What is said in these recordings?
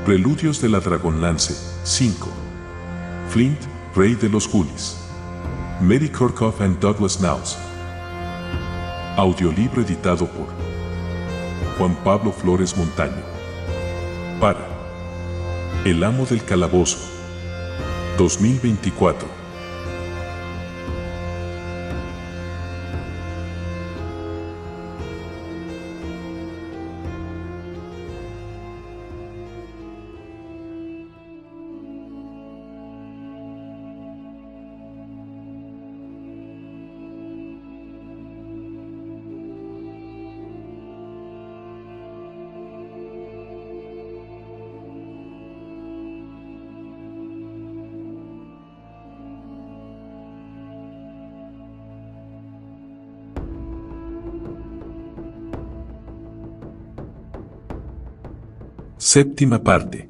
Preludios de la Dragonlance, 5. Flint, Rey de los Julis. Mary Kirkhoff and Douglas Knauss. Audiolibro editado por Juan Pablo Flores Montaño. Para El Amo del Calabozo, 2024. Séptima parte.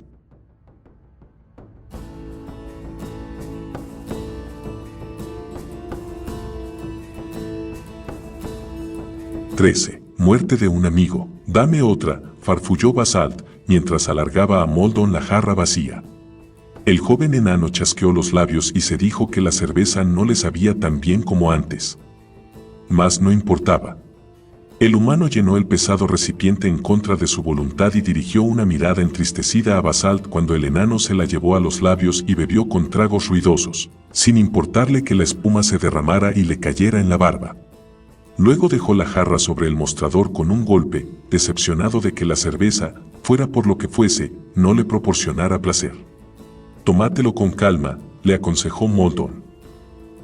Muerte de un amigo. Dame otra, farfulló Basalt, mientras alargaba a Moldon la jarra vacía. El joven enano chasqueó los labios y se dijo que la cerveza no le sabía tan bien como antes. Mas no importaba. El humano llenó el pesado recipiente en contra de su voluntad y dirigió una mirada entristecida a Basalt cuando el enano se la llevó a los labios y bebió con tragos ruidosos, sin importarle que la espuma se derramara y le cayera en la barba. Luego dejó la jarra sobre el mostrador con un golpe, decepcionado de que la cerveza, fuera por lo que fuese, no le proporcionara placer. Tómatelo con calma, le aconsejó Moldon.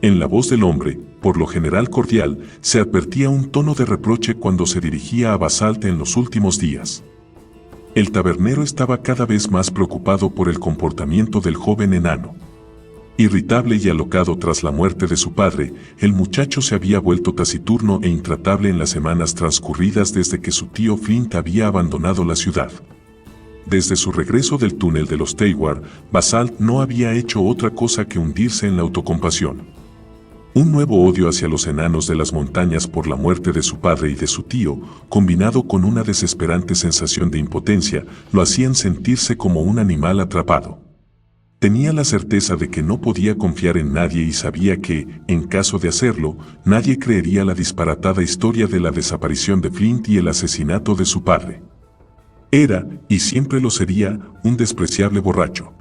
En la voz del hombre, por lo general cordial, se advertía un tono de reproche cuando se dirigía a Basalt en los últimos días. El tabernero estaba cada vez más preocupado por el comportamiento del joven enano. Irritable y alocado tras la muerte de su padre, el muchacho se había vuelto taciturno e intratable en las semanas transcurridas desde que su tío Flint había abandonado la ciudad. Desde su regreso del túnel de los Taywar, Basalt no había hecho otra cosa que hundirse en la autocompasión. Un nuevo odio hacia los enanos de las montañas por la muerte de su padre y de su tío, combinado con una desesperante sensación de impotencia, lo hacían sentirse como un animal atrapado. Tenía la certeza de que no podía confiar en nadie y sabía que, en caso de hacerlo, nadie creería la disparatada historia de la desaparición de Flint y el asesinato de su padre. Era, y siempre lo sería, un despreciable borracho.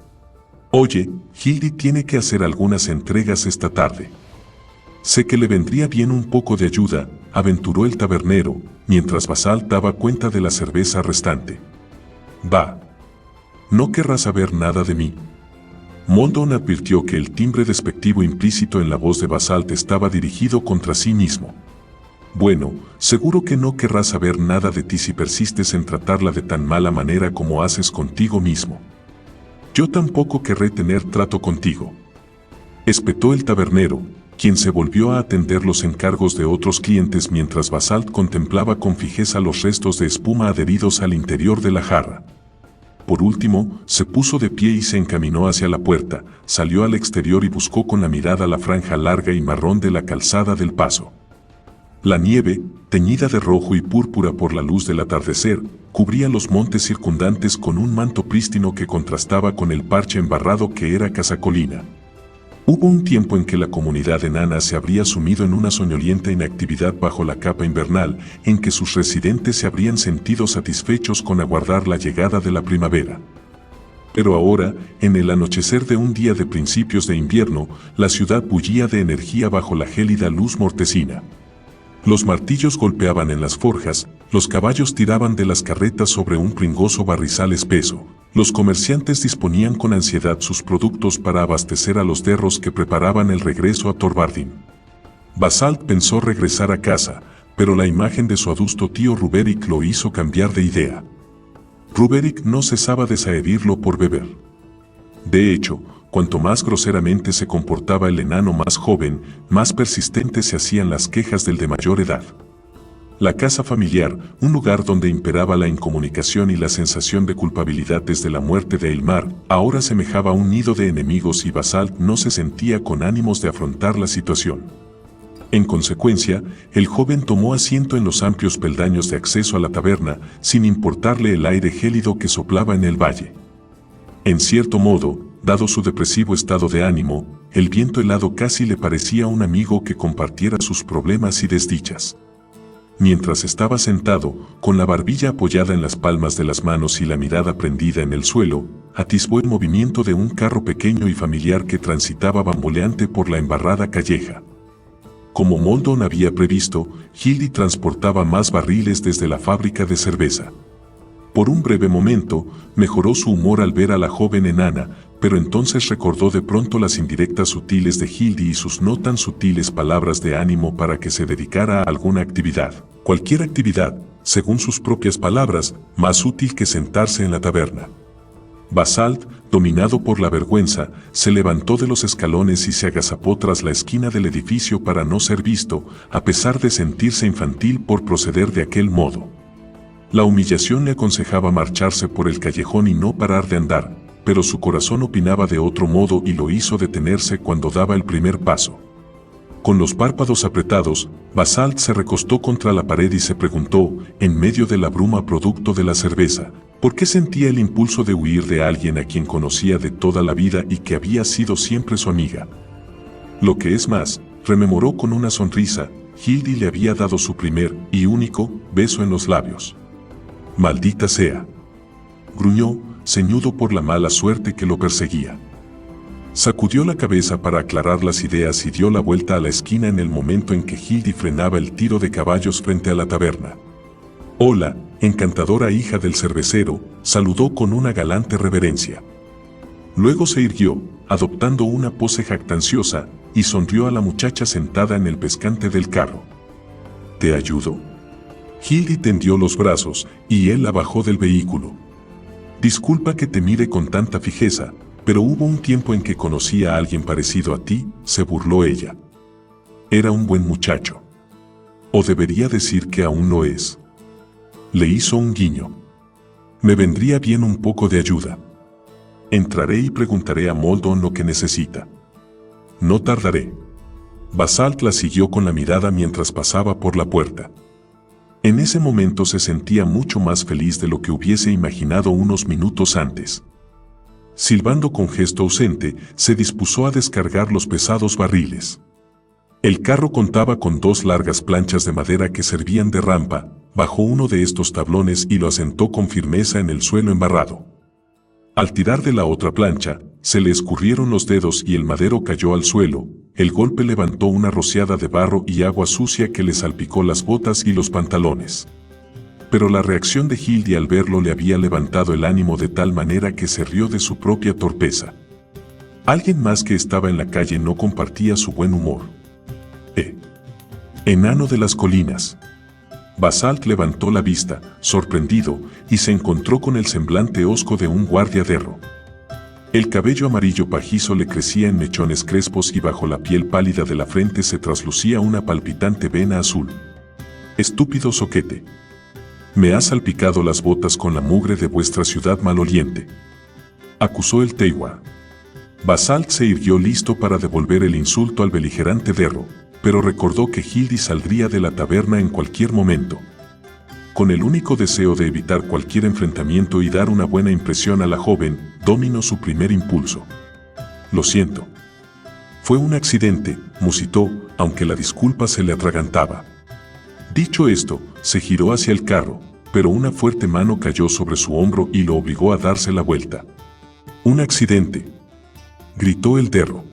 Oye, Hildy tiene que hacer algunas entregas esta tarde. Sé que le vendría bien un poco de ayuda, aventuró el tabernero, mientras Basalt daba cuenta de la cerveza restante. Va. No querrás saber nada de mí. Moldon advirtió que el timbre despectivo implícito en la voz de Basalt estaba dirigido contra sí mismo. Bueno, seguro que no querrás saber nada de ti si persistes en tratarla de tan mala manera como haces contigo mismo. Yo tampoco querré tener trato contigo. Espetó el tabernero, quien se volvió a atender los encargos de otros clientes mientras Basalt contemplaba con fijeza los restos de espuma adheridos al interior de la jarra. Por último, se puso de pie y se encaminó hacia la puerta, salió al exterior y buscó con la mirada la franja larga y marrón de la calzada del paso. La nieve, teñida de rojo y púrpura por la luz del atardecer, cubría los montes circundantes con un manto prístino que contrastaba con el parche embarrado que era Casacolina. Hubo un tiempo en que la comunidad enana se habría sumido en una soñolienta inactividad bajo la capa invernal, en que sus residentes se habrían sentido satisfechos con aguardar la llegada de la primavera. Pero ahora, en el anochecer de un día de principios de invierno, la ciudad bullía de energía bajo la gélida luz mortecina. Los martillos golpeaban en las forjas, los caballos tiraban de las carretas sobre un pringoso barrizal espeso. Los comerciantes disponían con ansiedad sus productos para abastecer a los derros que preparaban el regreso a Torvardin. Basalt pensó regresar a casa, pero la imagen de su adusto tío Ruberick lo hizo cambiar de idea. Ruberick no cesaba de saherirlo por beber. De hecho, cuanto más groseramente se comportaba el enano más joven, más persistentes se hacían las quejas del de mayor edad. La casa familiar, un lugar donde imperaba la incomunicación y la sensación de culpabilidad desde la muerte de Eilmar, ahora semejaba un nido de enemigos y Basalt no se sentía con ánimos de afrontar la situación. En consecuencia, el joven tomó asiento en los amplios peldaños de acceso a la taberna, sin importarle el aire gélido que soplaba en el valle. En cierto modo, dado su depresivo estado de ánimo, el viento helado casi le parecía un amigo que compartiera sus problemas y desdichas. Mientras estaba sentado, con la barbilla apoyada en las palmas de las manos y la mirada prendida en el suelo, atisbó el movimiento de un carro pequeño y familiar que transitaba bamboleante por la embarrada calleja. Como Moldon había previsto, Hildy transportaba más barriles desde la fábrica de cerveza. Por un breve momento, mejoró su humor al ver a la joven enana, pero entonces recordó de pronto las indirectas sutiles de Hildy y sus no tan sutiles palabras de ánimo para que se dedicara a alguna actividad, cualquier actividad, según sus propias palabras, más útil que sentarse en la taberna. Basalt, dominado por la vergüenza, se levantó de los escalones y se agazapó tras la esquina del edificio para no ser visto, a pesar de sentirse infantil por proceder de aquel modo. La humillación le aconsejaba marcharse por el callejón y no parar de andar, pero su corazón opinaba de otro modo y lo hizo detenerse cuando daba el primer paso. Con los párpados apretados, Basalt se recostó contra la pared y se preguntó, en medio de la bruma producto de la cerveza, ¿por qué sentía el impulso de huir de alguien a quien conocía de toda la vida y que había sido siempre su amiga? Lo que es más, rememoró con una sonrisa, Hildy le había dado su primer y único beso en los labios. «Maldita sea», gruñó, ceñudo por la mala suerte que lo perseguía. Sacudió la cabeza para aclarar las ideas y dio la vuelta a la esquina en el momento en que Hildy frenaba el tiro de caballos frente a la taberna. «Hola, encantadora hija del cervecero», saludó con una galante reverencia. Luego se irguió, adoptando una pose jactanciosa, y sonrió a la muchacha sentada en el pescante del carro. «¿Te ayudo?». Hildy tendió los brazos, y él la bajó del vehículo. «Disculpa que te mire con tanta fijeza, pero hubo un tiempo en que conocí a alguien parecido a ti», se burló ella. «Era un buen muchacho. O debería decir que aún lo es». Le hizo un guiño. «Me vendría bien un poco de ayuda. Entraré y preguntaré a Moldon lo que necesita. No tardaré». Basalt la siguió con la mirada mientras pasaba por la puerta. En ese momento se sentía mucho más feliz de lo que hubiese imaginado unos minutos antes. Silbando con gesto ausente, se dispuso a descargar los pesados barriles. El carro contaba con 2 largas planchas de madera que servían de rampa, bajó uno de estos tablones y lo asentó con firmeza en el suelo embarrado. Al tirar de la otra plancha, se le escurrieron los dedos y el madero cayó al suelo. El golpe levantó una rociada de barro y agua sucia que le salpicó las botas y los pantalones. Pero la reacción de Hildy al verlo le había levantado el ánimo de tal manera que se rió de su propia torpeza. Alguien más que estaba en la calle no compartía su buen humor. Enano de las colinas. Basalt levantó la vista, sorprendido, y se encontró con el semblante hosco de un guardia derro. El cabello amarillo pajizo le crecía en mechones crespos y bajo la piel pálida de la frente se traslucía una palpitante vena azul. «Estúpido zoquete. Me has salpicado las botas con la mugre de vuestra ciudad maloliente», acusó el Teiwa. Basalt se irguió listo para devolver el insulto al beligerante derro, pero recordó que Hildy saldría de la taberna en cualquier momento. Con el único deseo de evitar cualquier enfrentamiento y dar una buena impresión a la joven, dominó su primer impulso. «Lo siento. Fue un accidente», musitó, aunque la disculpa se le atragantaba. Dicho esto, se giró hacia el carro, pero una fuerte mano cayó sobre su hombro y lo obligó a darse la vuelta. «¿Un accidente?», gritó el derro.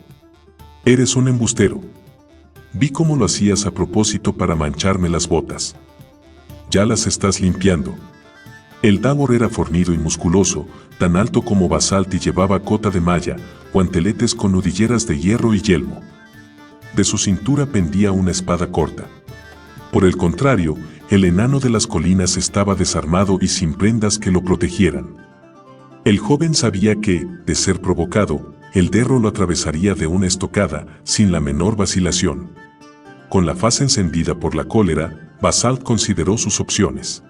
«Eres un embustero. Vi cómo lo hacías a propósito para mancharme las botas. Ya las estás limpiando». El Davor era fornido y musculoso, tan alto como Basalt y llevaba cota de malla, guanteletes con nudilleras de hierro y yelmo. De su cintura pendía una espada corta. Por el contrario, el enano de las colinas estaba desarmado y sin prendas que lo protegieran. El joven sabía que, de ser provocado, el derro lo atravesaría de una estocada, sin la menor vacilación. Con la faz encendida por la cólera, Basalt consideró sus opciones.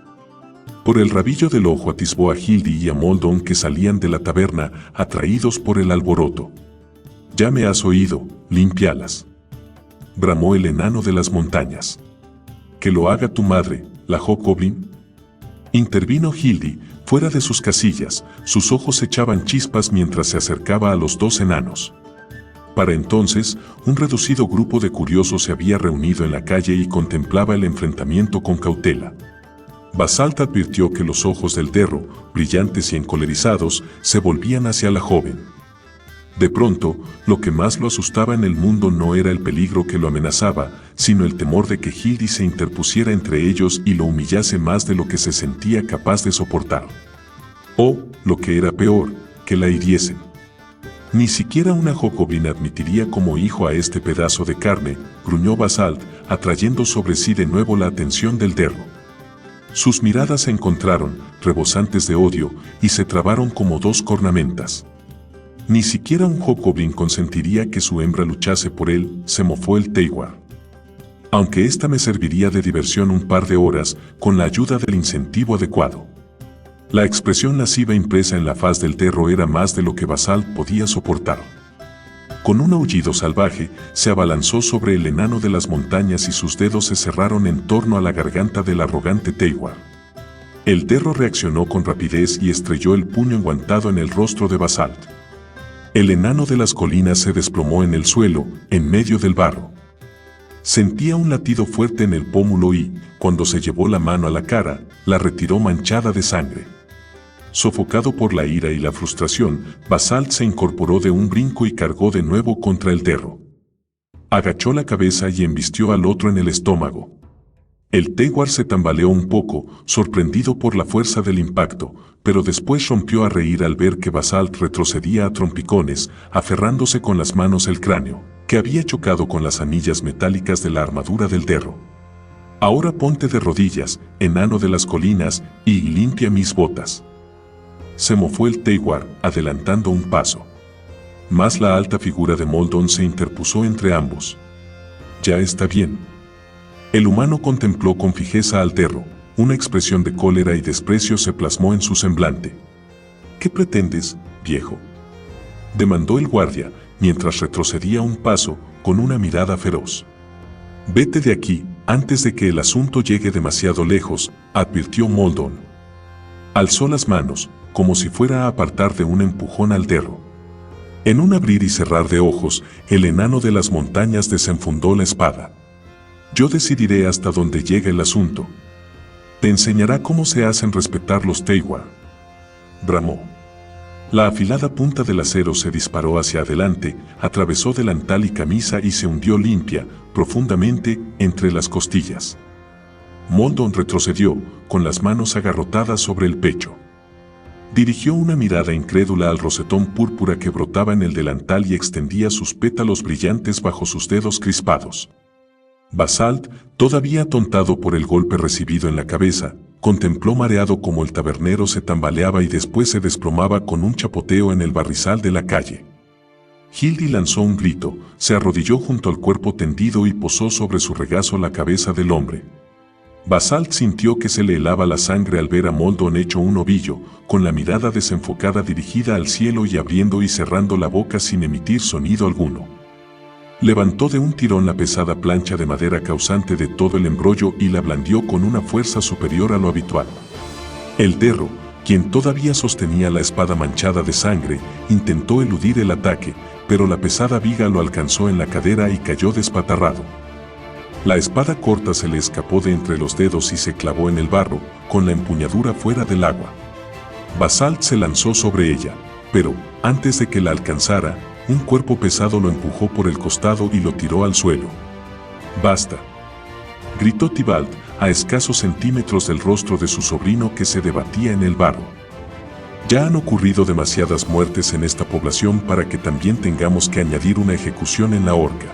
Por el rabillo del ojo atisbó a Hildy y a Moldon que salían de la taberna, atraídos por el alboroto. «Ya me has oído, límpialas», bramó el enano de las montañas. «Que lo haga tu madre, la Hobgoblin», intervino Hildy, Fuera de sus casillas, sus ojos echaban chispas mientras se acercaba a los dos enanos. Para entonces, un reducido grupo de curiosos se había reunido en la calle y contemplaba el enfrentamiento con cautela. Basalt advirtió que los ojos del Derro, brillantes y encolerizados, se volvían hacia la joven. De pronto, lo que más lo asustaba en el mundo no era el peligro que lo amenazaba, sino el temor de que Hildy se interpusiera entre ellos y lo humillase más de lo que se sentía capaz de soportar. O, lo que era peor, que la hiriesen. Ni siquiera una Jocobin admitiría como hijo a este pedazo de carne, gruñó Basalt, atrayendo sobre sí de nuevo la atención del Derro. Sus miradas se encontraron, rebosantes de odio, y se trabaron como dos cornamentas. Ni siquiera un Jocobin consentiría que su hembra luchase por él, se mofó el Teiwar. Aunque esta me serviría de diversión un par de horas, con la ayuda del incentivo adecuado. La expresión lasciva impresa en la faz del Derro era más de lo que Basalt podía soportar. Con un aullido salvaje, se abalanzó sobre el enano de las montañas y sus dedos se cerraron en torno a la garganta del arrogante Teiwar. El Derro reaccionó con rapidez y estrelló el puño enguantado en el rostro de Basalt. El enano de las colinas se desplomó en el suelo, en medio del barro. Sentía un latido fuerte en el pómulo y, cuando se llevó la mano a la cara, la retiró manchada de sangre. Sofocado por la ira y la frustración, Basalt se incorporó de un brinco y cargó de nuevo contra el Derro. Agachó la cabeza y embistió al otro en el estómago. El Teiwar se tambaleó un poco, sorprendido por la fuerza del impacto, pero después rompió a reír al ver que Basalt retrocedía a trompicones, aferrándose con las manos el cráneo, que había chocado con las anillas metálicas de la armadura del Derro. Ahora ponte de rodillas, enano de las colinas, y limpia mis botas. Se mofó el Teiwar, adelantando un paso. Mas la alta figura de Moldon se interpuso entre ambos. Ya está bien. El humano contempló con fijeza al Derro, una expresión de cólera y desprecio se plasmó en su semblante. ¿Qué pretendes, viejo?, demandó el guardia, mientras retrocedía un paso, con una mirada feroz. Vete de aquí, antes de que el asunto llegue demasiado lejos, advirtió Moldon. Alzó las manos, como si fuera a apartar de un empujón al Derro. En un abrir y cerrar de ojos, el enano de las montañas desenfundó la espada. Yo decidiré hasta dónde llega el asunto. Te enseñará cómo se hacen respetar los Teiwar. Bramó. La afilada punta del acero se disparó hacia adelante, atravesó delantal y camisa y se hundió limpia, profundamente, entre las costillas. Moldon retrocedió, con las manos agarrotadas sobre el pecho. Dirigió una mirada incrédula al rosetón púrpura que brotaba en el delantal y extendía sus pétalos brillantes bajo sus dedos crispados. Basalt, todavía atontado por el golpe recibido en la cabeza, contempló mareado cómo el tabernero se tambaleaba y después se desplomaba con un chapoteo en el barrizal de la calle. Hildy lanzó un grito, se arrodilló junto al cuerpo tendido y posó sobre su regazo la cabeza del hombre. Basalt sintió que se le helaba la sangre al ver a Moldon hecho un ovillo, con la mirada desenfocada dirigida al cielo y abriendo y cerrando la boca sin emitir sonido alguno. Levantó de un tirón la pesada plancha de madera causante de todo el embrollo y la blandió con una fuerza superior a lo habitual. El Derro, quien todavía sostenía la espada manchada de sangre, intentó eludir el ataque, pero la pesada viga lo alcanzó en la cadera y cayó despatarrado. La espada corta se le escapó de entre los dedos y se clavó en el barro, con la empuñadura fuera del agua. Basalt se lanzó sobre ella, pero, antes de que la alcanzara, un cuerpo pesado lo empujó por el costado y lo tiró al suelo. «Basta», gritó Tybalt, a escasos centímetros del rostro de su sobrino que se debatía en el barro. «Ya han ocurrido demasiadas muertes en esta población para que también tengamos que añadir una ejecución en la horca».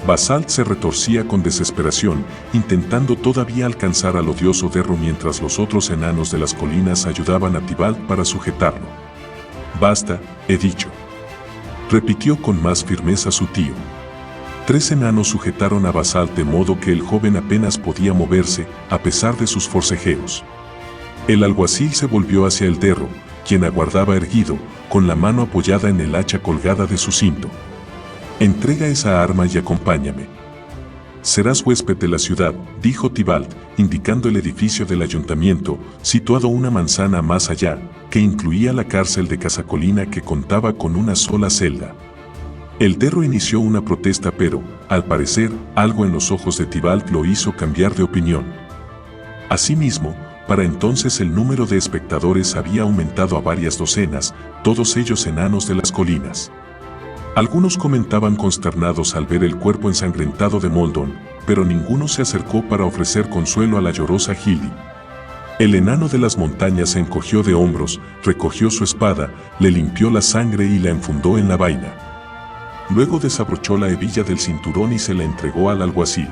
Basalt se retorcía con desesperación, intentando todavía alcanzar al odioso Derro mientras los otros enanos de las colinas ayudaban a Tybalt para sujetarlo. «Basta, he dicho», repitió con más firmeza su tío. 3 enanos sujetaron a Basalt de modo que el joven apenas podía moverse, a pesar de sus forcejeos. El alguacil se volvió hacia el Derro, quien aguardaba erguido, con la mano apoyada en el hacha colgada de su cinto. «Entrega esa arma y acompáñame». serás huésped de la ciudad, dijo Tybalt, indicando el edificio del ayuntamiento, situado una manzana más allá, que incluía la cárcel de Casacolina que contaba con una sola celda. El Derro inició una protesta pero, al parecer, algo en los ojos de Tybalt lo hizo cambiar de opinión. Asimismo, para entonces el número de espectadores había aumentado a varias docenas, todos ellos enanos de las colinas. Algunos comentaban consternados al ver el cuerpo ensangrentado de Moldon, pero ninguno se acercó para ofrecer consuelo a la llorosa Hildy. El enano de las montañas se encogió de hombros, recogió su espada, le limpió la sangre y la enfundó en la vaina. Luego desabrochó la hebilla del cinturón y se la entregó al alguacil.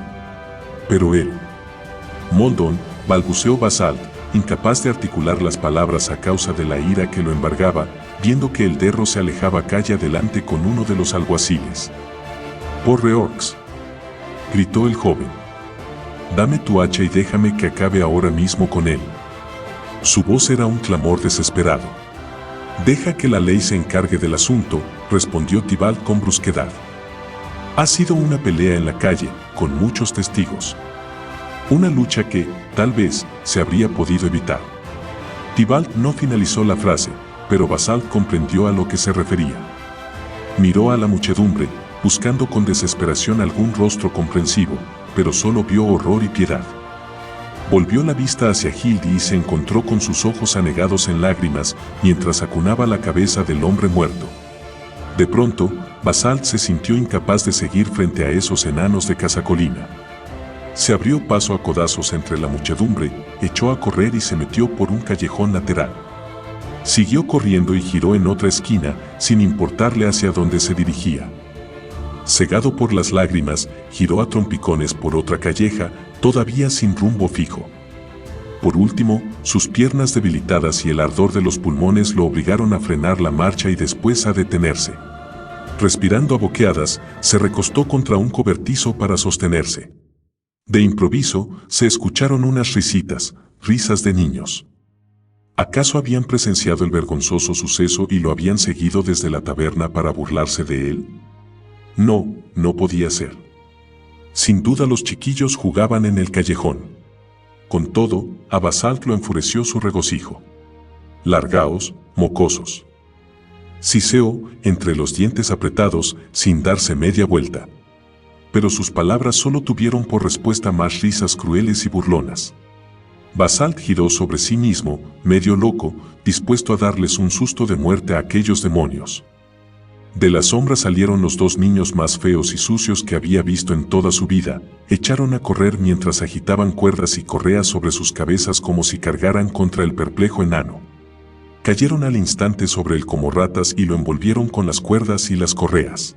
Pero él, Moldon, balbuceó Basalt, incapaz de articular las palabras a causa de la ira que lo embargaba, viendo que el Derro se alejaba calle adelante con uno de los alguaciles. «Por Reorx», gritó el joven. «Dame tu hacha y déjame que acabe ahora mismo con él». Su voz era un clamor desesperado. «Deja que la ley se encargue del asunto», respondió Tybalt con brusquedad. «Ha sido una pelea en la calle, con muchos testigos. Una lucha que, tal vez, se habría podido evitar». Tybalt no finalizó la frase, pero Basalt comprendió a lo que se refería. Miró a la muchedumbre, buscando con desesperación algún rostro comprensivo, pero solo vio horror y piedad. Volvió la vista hacia Hildy y se encontró con sus ojos anegados en lágrimas mientras acunaba la cabeza del hombre muerto. De pronto, Basalt se sintió incapaz de seguir frente a esos enanos de Casacolina. Se abrió paso a codazos entre la muchedumbre, echó a correr y se metió por un callejón lateral. Siguió corriendo y giró en otra esquina, sin importarle hacia dónde se dirigía. Cegado por las lágrimas, giró a trompicones por otra calleja, todavía sin rumbo fijo. Por último, sus piernas debilitadas y el ardor de los pulmones lo obligaron a frenar la marcha y después a detenerse. Respirando a boqueadas, se recostó contra un cobertizo para sostenerse. De improviso, se escucharon unas risitas, risas de niños. ¿Acaso habían presenciado el vergonzoso suceso y lo habían seguido desde la taberna para burlarse de él? No, no podía ser. Sin duda los chiquillos jugaban en el callejón. Con todo, a Basalt lo enfureció su regocijo. «Largaos, mocosos», siseó, entre los dientes apretados, sin darse media vuelta. Pero sus palabras solo tuvieron por respuesta más risas crueles y burlonas. Basalt giró sobre sí mismo, medio loco, dispuesto a darles un susto de muerte a aquellos demonios. De la sombra salieron los dos niños más feos y sucios que había visto en toda su vida, echaron a correr mientras agitaban cuerdas y correas sobre sus cabezas como si cargaran contra el perplejo enano. Cayeron al instante sobre él como ratas y lo envolvieron con las cuerdas y las correas.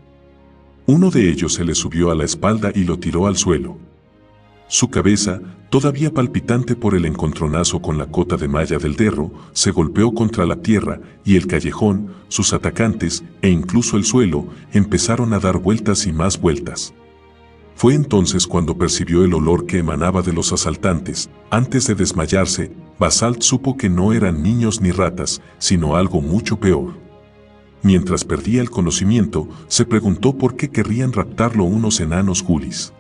Uno de ellos se le subió a la espalda y lo tiró al suelo. Su cabeza, todavía palpitante por el encontronazo con la cota de malla del Derro, se golpeó contra la tierra y el callejón, sus atacantes e incluso el suelo empezaron a dar vueltas y más vueltas. Fue entonces cuando percibió el olor que emanaba de los asaltantes. Antes de desmayarse, Basalt supo que no eran niños ni ratas, sino algo mucho peor. Mientras perdía el conocimiento, se preguntó por qué querrían raptarlo unos enanos gulis.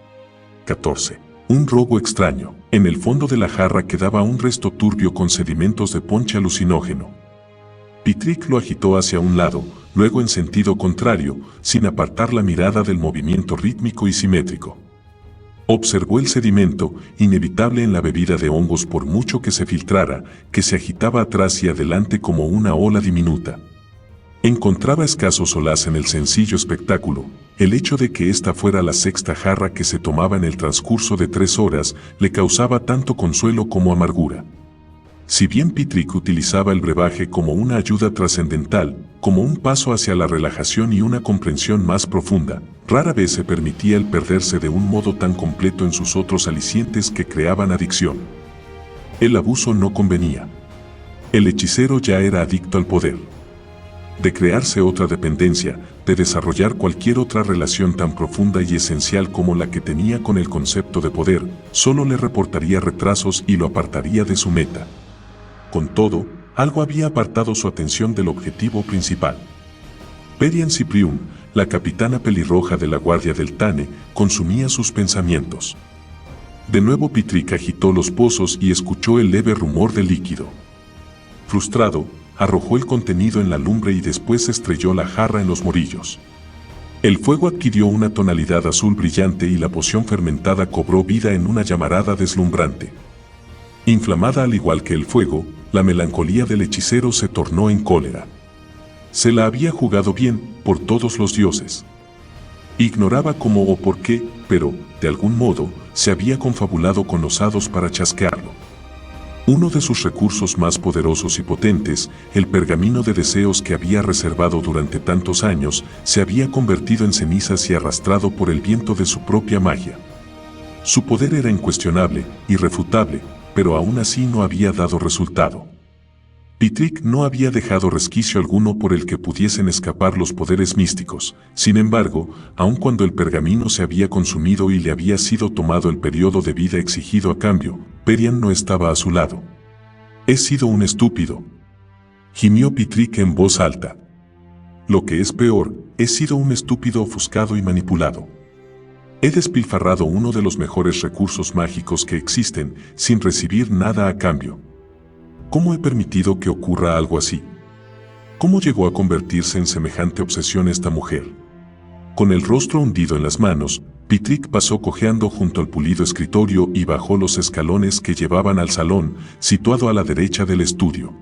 14. Un robo extraño. En el fondo de la jarra quedaba un resto turbio con sedimentos de ponche alucinógeno. Pitrick lo agitó hacia un lado, luego en sentido contrario, sin apartar la mirada del movimiento rítmico y simétrico. Observó el sedimento, inevitable en la bebida de hongos por mucho que se filtrara, que se agitaba atrás y adelante como una ola diminuta. Encontraba escaso solaz en el sencillo espectáculo. El hecho de que esta fuera la sexta jarra que se tomaba en el transcurso de 3 horas le causaba tanto consuelo como amargura. Si bien Pitrick utilizaba el brebaje como una ayuda trascendental, como un paso hacia la relajación y una comprensión más profunda, rara vez se permitía el perderse de un modo tan completo en sus otros alicientes que creaban adicción. El abuso no convenía. El hechicero ya era adicto al poder. De crearse otra dependencia, de desarrollar cualquier otra relación tan profunda y esencial como la que tenía con el concepto de poder, solo le reportaría retrasos y lo apartaría de su meta. Con todo, algo había apartado su atención del objetivo principal. Perian Cyprium, la capitana pelirroja de la guardia del Tane, consumía sus pensamientos. De nuevo Pitrick agitó los pozos y escuchó el leve rumor de líquido. Frustrado, arrojó el contenido en la lumbre y después estrelló la jarra en los morillos. El fuego adquirió una tonalidad azul brillante y la poción fermentada cobró vida en una llamarada deslumbrante. Inflamada al igual que el fuego, la melancolía del hechicero se tornó en cólera. Se la había jugado bien, por todos los dioses. Ignoraba cómo o por qué, pero, de algún modo, se había confabulado con los hados para chasquearlo. Uno de sus recursos más poderosos y potentes, el pergamino de deseos que había reservado durante tantos años, se había convertido en cenizas y arrastrado por el viento de su propia magia. Su poder era incuestionable, irrefutable, pero aún así no había dado resultado. Pitrick no había dejado resquicio alguno por el que pudiesen escapar los poderes místicos. Sin embargo, aun cuando el pergamino se había consumido y le había sido tomado el periodo de vida exigido a cambio, Perian no estaba a su lado. «He sido un estúpido», gimió Pitrick en voz alta. «Lo que es peor, he sido un estúpido ofuscado y manipulado. He despilfarrado uno de los mejores recursos mágicos que existen, sin recibir nada a cambio. ¿Cómo he permitido que ocurra algo así? ¿Cómo llegó a convertirse en semejante obsesión esta mujer?» Con el rostro hundido en las manos, Pitrick pasó cojeando junto al pulido escritorio y bajó los escalones que llevaban al salón, situado a la derecha del estudio.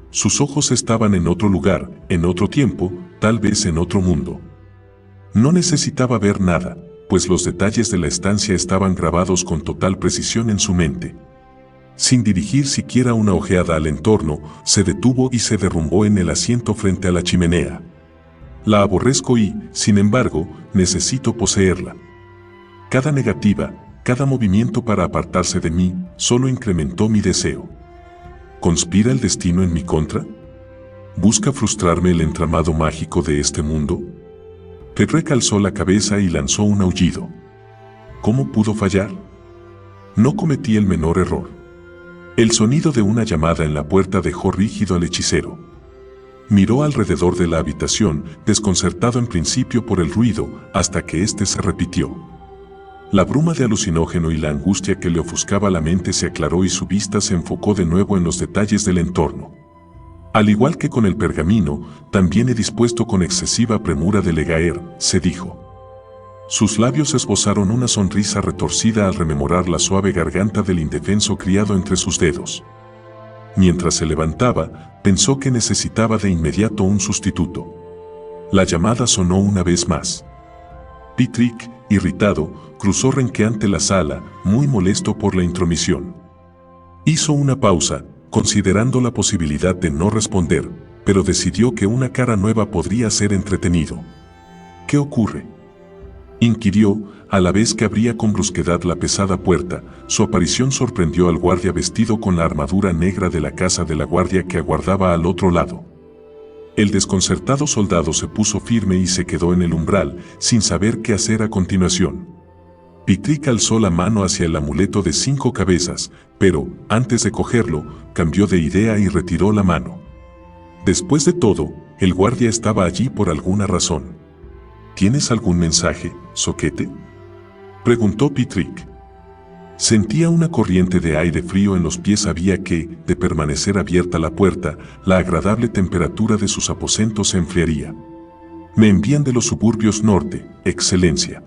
Sus ojos estaban en otro lugar, en otro tiempo, tal vez en otro mundo. No necesitaba ver nada, pues los detalles de la estancia estaban grabados con total precisión en su mente. Sin dirigir siquiera una ojeada al entorno, se detuvo y se derrumbó en el asiento frente a la chimenea. «La aborrezco y, sin embargo, necesito poseerla. Cada negativa, cada movimiento para apartarse de mí, solo incrementó mi deseo. ¿Conspira el destino en mi contra? ¿Busca frustrarme el entramado mágico de este mundo?» Pitrick alzó la cabeza y lanzó un aullido. ¿Cómo pudo fallar? No cometí el menor error. El sonido de una llamada en la puerta dejó rígido al hechicero. Miró alrededor de la habitación, desconcertado en principio por el ruido, hasta que éste se repitió. La bruma de alucinógeno y la angustia que le ofuscaba la mente se aclaró y su vista se enfocó de nuevo en los detalles del entorno. Al igual que con el pergamino, también he dispuesto con excesiva premura de Legaer, se dijo. Sus labios esbozaron una sonrisa retorcida al rememorar la suave garganta del indefenso criado entre sus dedos. Mientras se levantaba, pensó que necesitaba de inmediato un sustituto. La llamada sonó una vez más. Pitrick, irritado, cruzó renqueante la sala, muy molesto por la intromisión. Hizo una pausa, considerando la posibilidad de no responder, pero decidió que una cara nueva podría ser entretenido. «¿Qué ocurre?», inquirió, a la vez que abría con brusquedad la pesada puerta. Su aparición sorprendió al guardia vestido con la armadura negra de la casa de la guardia que aguardaba al otro lado. El desconcertado soldado se puso firme y se quedó en el umbral, sin saber qué hacer a continuación. Pitrick alzó la mano hacia el amuleto de 5 cabezas, pero, antes de cogerlo, cambió de idea y retiró la mano. Después de todo, el guardia estaba allí por alguna razón. «¿Tienes algún mensaje, zoquete?», preguntó Pitrick. Sentía una corriente de aire frío en los pies. Sabía que, de permanecer abierta la puerta, la agradable temperatura de sus aposentos se enfriaría. «Me envían de los suburbios norte, Excelencia.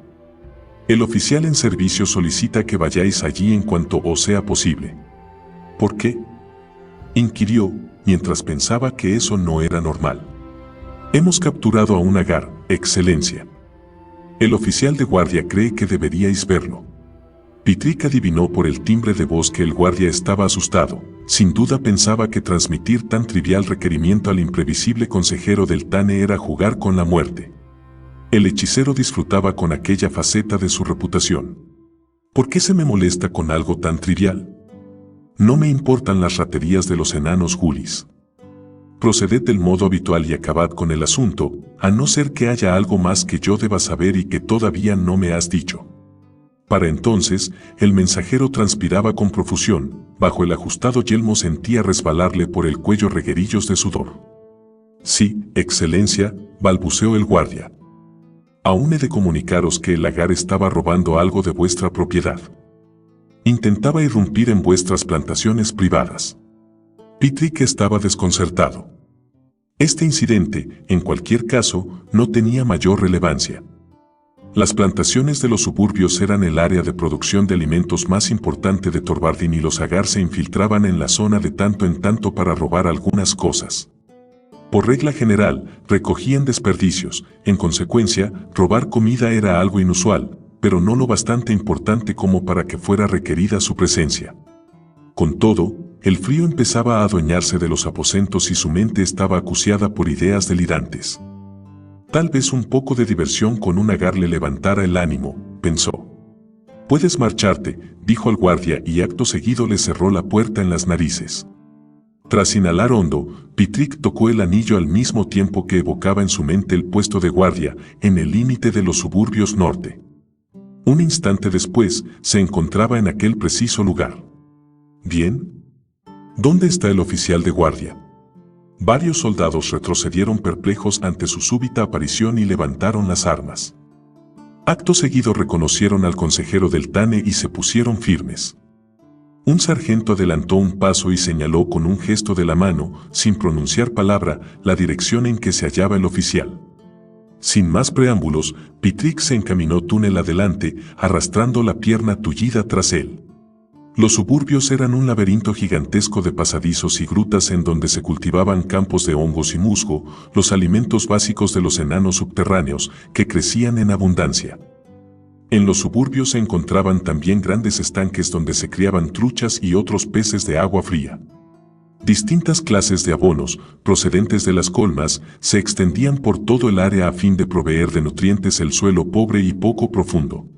El oficial en servicio solicita que vayáis allí en cuanto os sea posible». «¿Por qué?», inquirió, mientras pensaba que eso no era normal. «Hemos capturado a un agar, Excelencia. El oficial de guardia cree que deberíais verlo». Pitrick adivinó por el timbre de voz que el guardia estaba asustado. Sin duda pensaba que transmitir tan trivial requerimiento al imprevisible consejero del Tane era jugar con la muerte. El hechicero disfrutaba con aquella faceta de su reputación. «¿Por qué se me molesta con algo tan trivial? No me importan las raterías de los enanos Julis. Proceded del modo habitual y acabad con el asunto, a no ser que haya algo más que yo deba saber y que todavía no me has dicho». Para entonces, el mensajero transpiraba con profusión. Bajo el ajustado yelmo sentía resbalarle por el cuello reguerillos de sudor. «Sí, Excelencia», balbuceó el guardia. Aún he de comunicaros que el lagar estaba robando algo de vuestra propiedad. Intentaba irrumpir en vuestras plantaciones privadas. Pitrick estaba desconcertado. Este incidente, en cualquier caso, no tenía mayor relevancia. Las plantaciones de los suburbios eran el área de producción de alimentos más importante de Thorvaldin y los Agar se infiltraban en la zona de tanto en tanto para robar algunas cosas. Por regla general, recogían desperdicios, en consecuencia, robar comida era algo inusual, pero no lo bastante importante como para que fuera requerida su presencia. Con todo, el frío empezaba a adueñarse de los aposentos y su mente estaba acuciada por ideas delirantes. Tal vez un poco de diversión con un Agar le levantara el ánimo, pensó. «Puedes marcharte», dijo al guardia y acto seguido le cerró la puerta en las narices. Tras inhalar hondo, Pitrick tocó el anillo al mismo tiempo que evocaba en su mente el puesto de guardia, en el límite de los suburbios norte. Un instante después, se encontraba en aquel preciso lugar. «Bien. ¿Dónde está el oficial de guardia?» Varios soldados retrocedieron perplejos ante su súbita aparición y levantaron las armas. Acto seguido reconocieron al consejero del Tane y se pusieron firmes. Un sargento adelantó un paso y señaló con un gesto de la mano, sin pronunciar palabra, la dirección en que se hallaba el oficial. Sin más preámbulos, Pitrick se encaminó túnel adelante, arrastrando la pierna tullida tras él. Los suburbios eran un laberinto gigantesco de pasadizos y grutas en donde se cultivaban campos de hongos y musgo, los alimentos básicos de los enanos subterráneos, que crecían en abundancia. En los suburbios se encontraban también grandes estanques donde se criaban truchas y otros peces de agua fría. Distintas clases de abonos, procedentes de las colmas, se extendían por todo el área a fin de proveer de nutrientes el suelo pobre y poco profundo.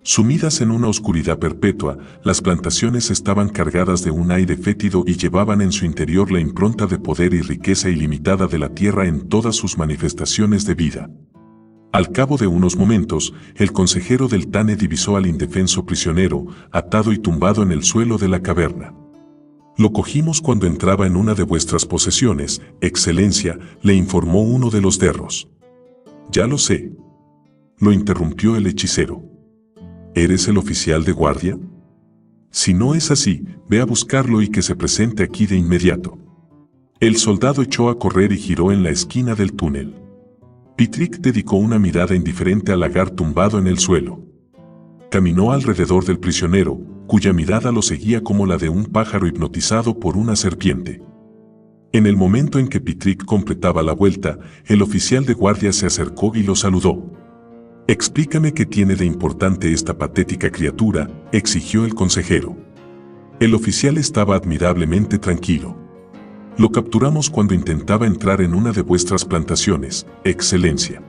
Sumidas en una oscuridad perpetua, las plantaciones estaban cargadas de un aire fétido y llevaban en su interior la impronta de poder y riqueza ilimitada de la tierra en todas sus manifestaciones de vida. Al cabo de unos momentos, el consejero del Tane divisó al indefenso prisionero, atado y tumbado en el suelo de la caverna. «Lo cogimos cuando entraba en una de vuestras posesiones, Excelencia», le informó uno de los derros. «Ya lo sé», lo interrumpió el hechicero. «¿Eres el oficial de guardia? Si no es así, ve a buscarlo y que se presente aquí de inmediato». El soldado echó a correr y giró en la esquina del túnel. Pitrick dedicó una mirada indiferente al Agar tumbado en el suelo. Caminó alrededor del prisionero, cuya mirada lo seguía como la de un pájaro hipnotizado por una serpiente. En el momento en que Pitrick completaba la vuelta, el oficial de guardia se acercó y lo saludó. «Explícame qué tiene de importante esta patética criatura», exigió el consejero. El oficial estaba admirablemente tranquilo. «Lo capturamos cuando intentaba entrar en una de vuestras plantaciones, Excelencia.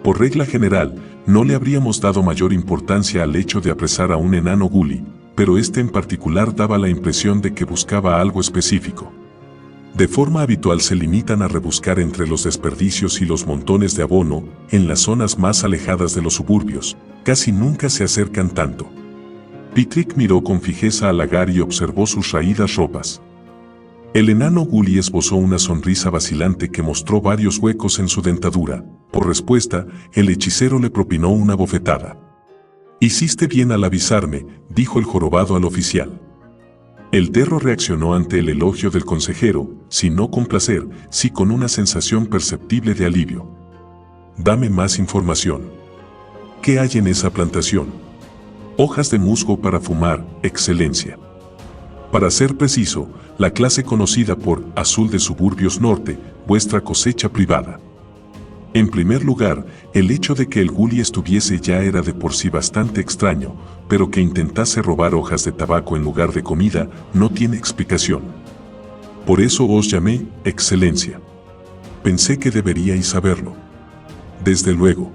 Por regla general, no le habríamos dado mayor importancia al hecho de apresar a un enano gully, pero este en particular daba la impresión de que buscaba algo específico. De forma habitual se limitan a rebuscar entre los desperdicios y los montones de abono, en las zonas más alejadas de los suburbios, casi nunca se acercan tanto». Pitrick miró con fijeza al Agar y observó sus raídas ropas. El enano gully esbozó una sonrisa vacilante que mostró varios huecos en su dentadura. Por respuesta, el hechicero le propinó una bofetada. «Hiciste bien al avisarme», dijo el jorobado al oficial. El derro reaccionó ante el elogio del consejero, si no con placer, sí con una sensación perceptible de alivio. «Dame más información. ¿Qué hay en esa plantación?» «Hojas de musgo para fumar, Excelencia. Para ser preciso, la clase conocida por azul de suburbios norte, vuestra cosecha privada. En primer lugar, el hecho de que el gully estuviese ya era de por sí bastante extraño, pero que intentase robar hojas de tabaco en lugar de comida no tiene explicación. Por eso os llamé, Excelencia. Pensé que deberíais saberlo». «Desde luego».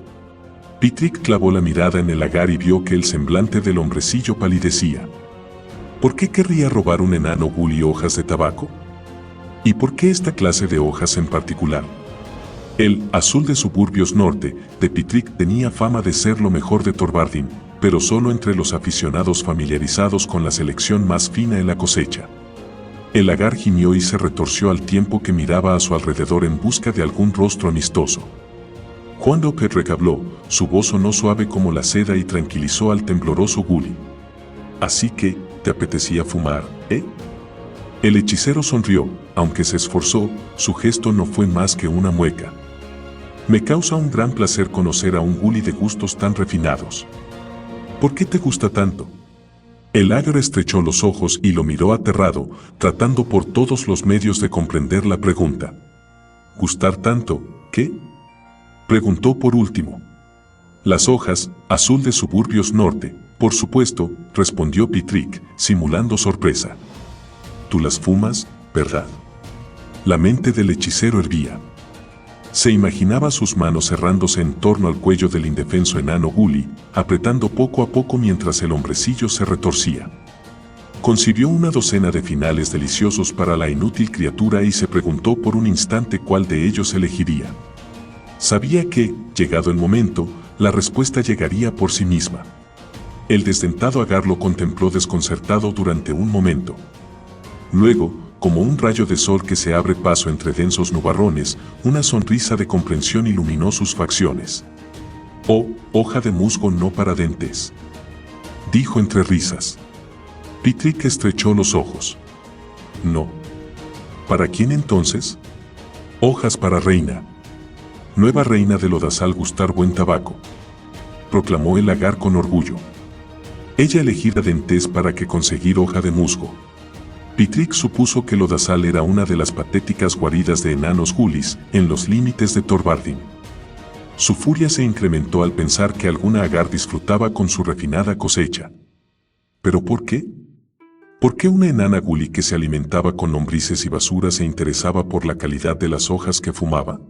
Pitrick clavó la mirada en el Agar y vio que el semblante del hombrecillo palidecía. ¿Por qué querría robar un enano gully hojas de tabaco? ¿Y por qué esta clase de hojas en particular? El azul de suburbios norte de Pitrick tenía fama de ser lo mejor de Thorvaldin, pero solo entre los aficionados familiarizados con la selección más fina en la cosecha. El Agar gimió y se retorció al tiempo que miraba a su alrededor en busca de algún rostro amistoso. Cuando Petrek habló, su voz sonó suave como la seda y tranquilizó al tembloroso Gully. «Así que, ¿te apetecía fumar, eh?» El hechicero sonrió, aunque se esforzó, su gesto no fue más que una mueca. «Me causa un gran placer conocer a un Gully de gustos tan refinados. ¿Por qué te gusta tanto?» El ágara estrechó los ojos y lo miró aterrado, tratando por todos los medios de comprender la pregunta. «¿Gustar tanto? ¿Qué?», preguntó por último. «Las hojas, azul de Suburbios Norte, por supuesto», respondió Pitrick, simulando sorpresa. «Tú las fumas, ¿verdad?». La mente del hechicero hervía. Se imaginaba sus manos cerrándose en torno al cuello del indefenso enano Gully, apretando poco a poco mientras el hombrecillo se retorcía. Concibió una docena de finales deliciosos para la inútil criatura y se preguntó por un instante cuál de ellos elegiría. Sabía que, llegado el momento, la respuesta llegaría por sí misma. El desdentado Agar lo contempló desconcertado durante un momento. Luego, como un rayo de sol que se abre paso entre densos nubarrones, una sonrisa de comprensión iluminó sus facciones. «Oh, hoja de musgo no para dentes», dijo entre risas. Pitrick estrechó los ojos. «No. ¿Para quién entonces?». «Hojas para reina. Nueva reina de Lodazal gustar buen tabaco», proclamó el Agar con orgullo. «Ella elegirá dentes para que conseguir hoja de musgo». Pitrick supuso que Lodazal era una de las patéticas guaridas de enanos Gullys en los límites de Torvardin. Su furia se incrementó al pensar que alguna Agar disfrutaba con su refinada cosecha. ¿Pero por qué? ¿Por qué una enana Gully que se alimentaba con lombrices y basura se interesaba por la calidad de las hojas que fumaba?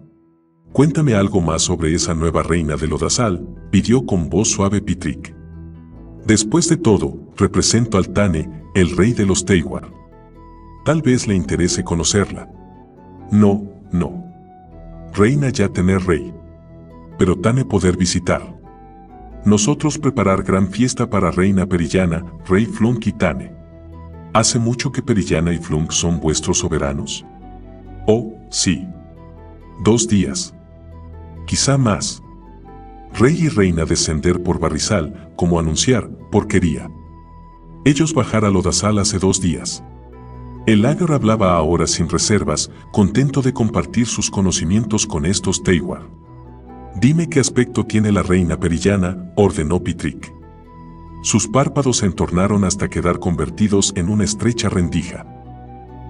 «Cuéntame algo más sobre esa nueva reina de Lodazal», pidió con voz suave Pitrick. «Después de todo, represento al Tane, el rey de los Teiwar. Tal vez le interese conocerla». «No, no. Reina ya tener rey. Pero Tane poder visitar. Nosotros preparar gran fiesta para reina Perillana, rey Flunk y Tane». «¿Hace mucho que Perillana y Flunk son vuestros soberanos?». «Oh, sí. 2 días. Quizá más. Rey y reina descender por Barrizal, como anunciar, porquería. Ellos bajar a Lodazal hace 2 días». El Agar hablaba ahora sin reservas, contento de compartir sus conocimientos con estos Teiwar. «Dime qué aspecto tiene la reina Perillana», ordenó Pitrick. Sus párpados se entornaron hasta quedar convertidos en una estrecha rendija.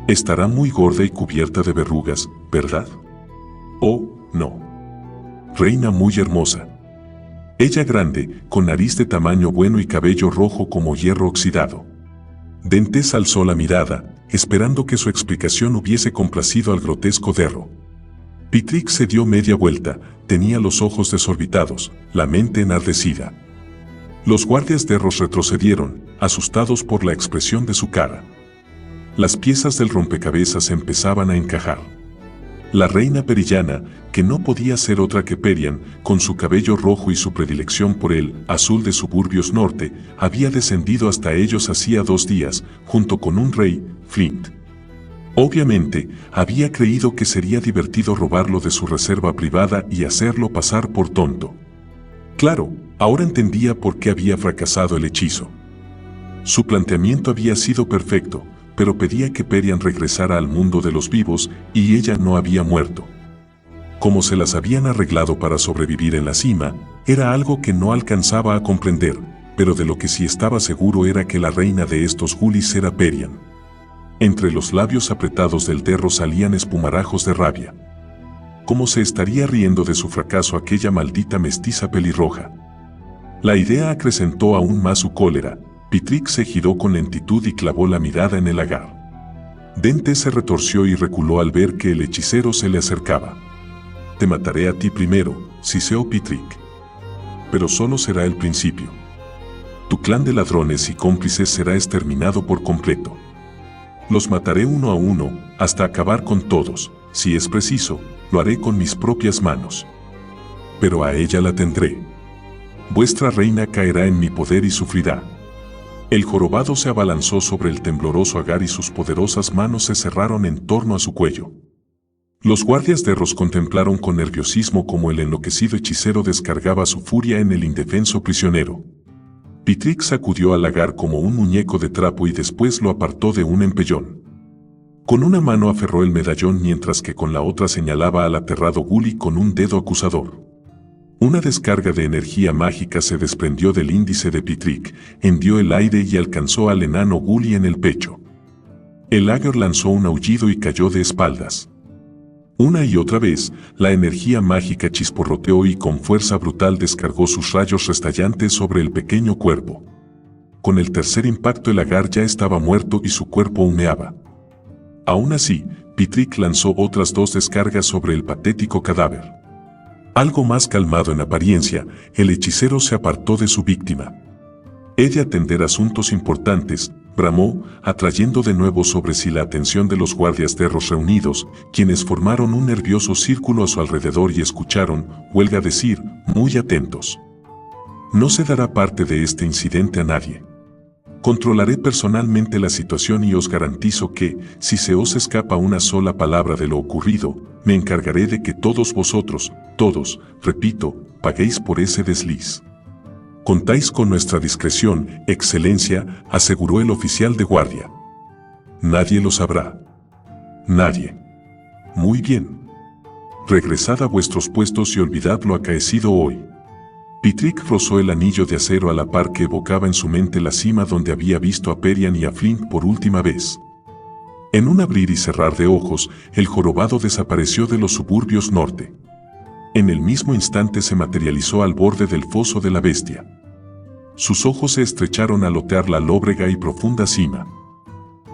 «Estará muy gorda y cubierta de verrugas, ¿verdad?». «Oh, no. Reina muy hermosa. Ella grande, con nariz de tamaño bueno y cabello rojo como hierro oxidado». Dentes alzó la mirada, esperando que su explicación hubiese complacido al grotesco Derro. Pitrick se dio media vuelta, tenía los ojos desorbitados, la mente enardecida. Los guardias Derros retrocedieron, asustados por la expresión de su cara. Las piezas del rompecabezas empezaban a encajar. La reina Perillana, que no podía ser otra que Perian, con su cabello rojo y su predilección por el azul de Suburbios Norte, había descendido hasta ellos hacía 2 días, junto con un rey, Flint. Obviamente, había creído que sería divertido robarlo de su reserva privada y hacerlo pasar por tonto. Claro, ahora entendía por qué había fracasado el hechizo. Su planteamiento había sido perfecto, pero pedía que Perian regresara al mundo de los vivos y ella no había muerto. Como se las habían arreglado para sobrevivir en la cima, era algo que no alcanzaba a comprender, pero de lo que sí estaba seguro era que la reina de estos Gullys era Perian. Entre los labios apretados del Derro salían espumarajos de rabia. ¿Cómo se estaría riendo de su fracaso aquella maldita mestiza pelirroja? La idea acrecentó aún más su cólera. Pitrick se giró con lentitud y clavó la mirada en el Agar. Dente se retorció y reculó al ver que el hechicero se le acercaba. «Te mataré a ti primero», siseó Pitrick. «Pero solo será el principio. Tu clan de ladrones y cómplices será exterminado por completo. Los mataré uno a uno, hasta acabar con todos. Si es preciso, lo haré con mis propias manos. Pero a ella la tendré. Vuestra reina caerá en mi poder y sufrirá». El jorobado se abalanzó sobre el tembloroso Agar y sus poderosas manos se cerraron en torno a su cuello. Los guardias de Ross contemplaron con nerviosismo cómo el enloquecido hechicero descargaba su furia en el indefenso prisionero. Pitrick sacudió al lagar como un muñeco de trapo y después lo apartó de un empellón. Con una mano aferró el medallón mientras que con la otra señalaba al aterrado Gully con un dedo acusador. Una descarga de energía mágica se desprendió del índice de Pitrick, hendió el aire y alcanzó al enano Gully en el pecho. El lagar lanzó un aullido y cayó de espaldas. Una y otra vez, la energía mágica chisporroteó y con fuerza brutal descargó sus rayos restallantes sobre el pequeño cuerpo. Con el tercer impacto el lagar ya estaba muerto y su cuerpo humeaba. Aún así, Pitrick lanzó otras 2 descargas sobre el patético cadáver. Algo más calmado en apariencia, el hechicero se apartó de su víctima. He de atender asuntos importantes, bramó, atrayendo de nuevo sobre sí la atención de los guardias de Ross reunidos, quienes formaron un nervioso círculo a su alrededor y escucharon, huelga decir, muy atentos. No se dará parte de este incidente a nadie. Controlaré personalmente la situación y os garantizo que, si se os escapa una sola palabra de lo ocurrido, me encargaré de que todos vosotros, todos, repito, paguéis por ese desliz. Contáis con nuestra discreción, excelencia, aseguró el oficial de guardia. Nadie lo sabrá. Nadie. Muy bien. Regresad a vuestros puestos y olvidad lo acaecido hoy. Pitrick rozó el anillo de acero a la par que evocaba en su mente la cima donde había visto a Perian y a Flint por última vez. En un abrir y cerrar de ojos, el jorobado desapareció de los suburbios norte. En el mismo instante se materializó al borde del foso de la bestia. Sus ojos se estrecharon al otear la lóbrega y profunda cima.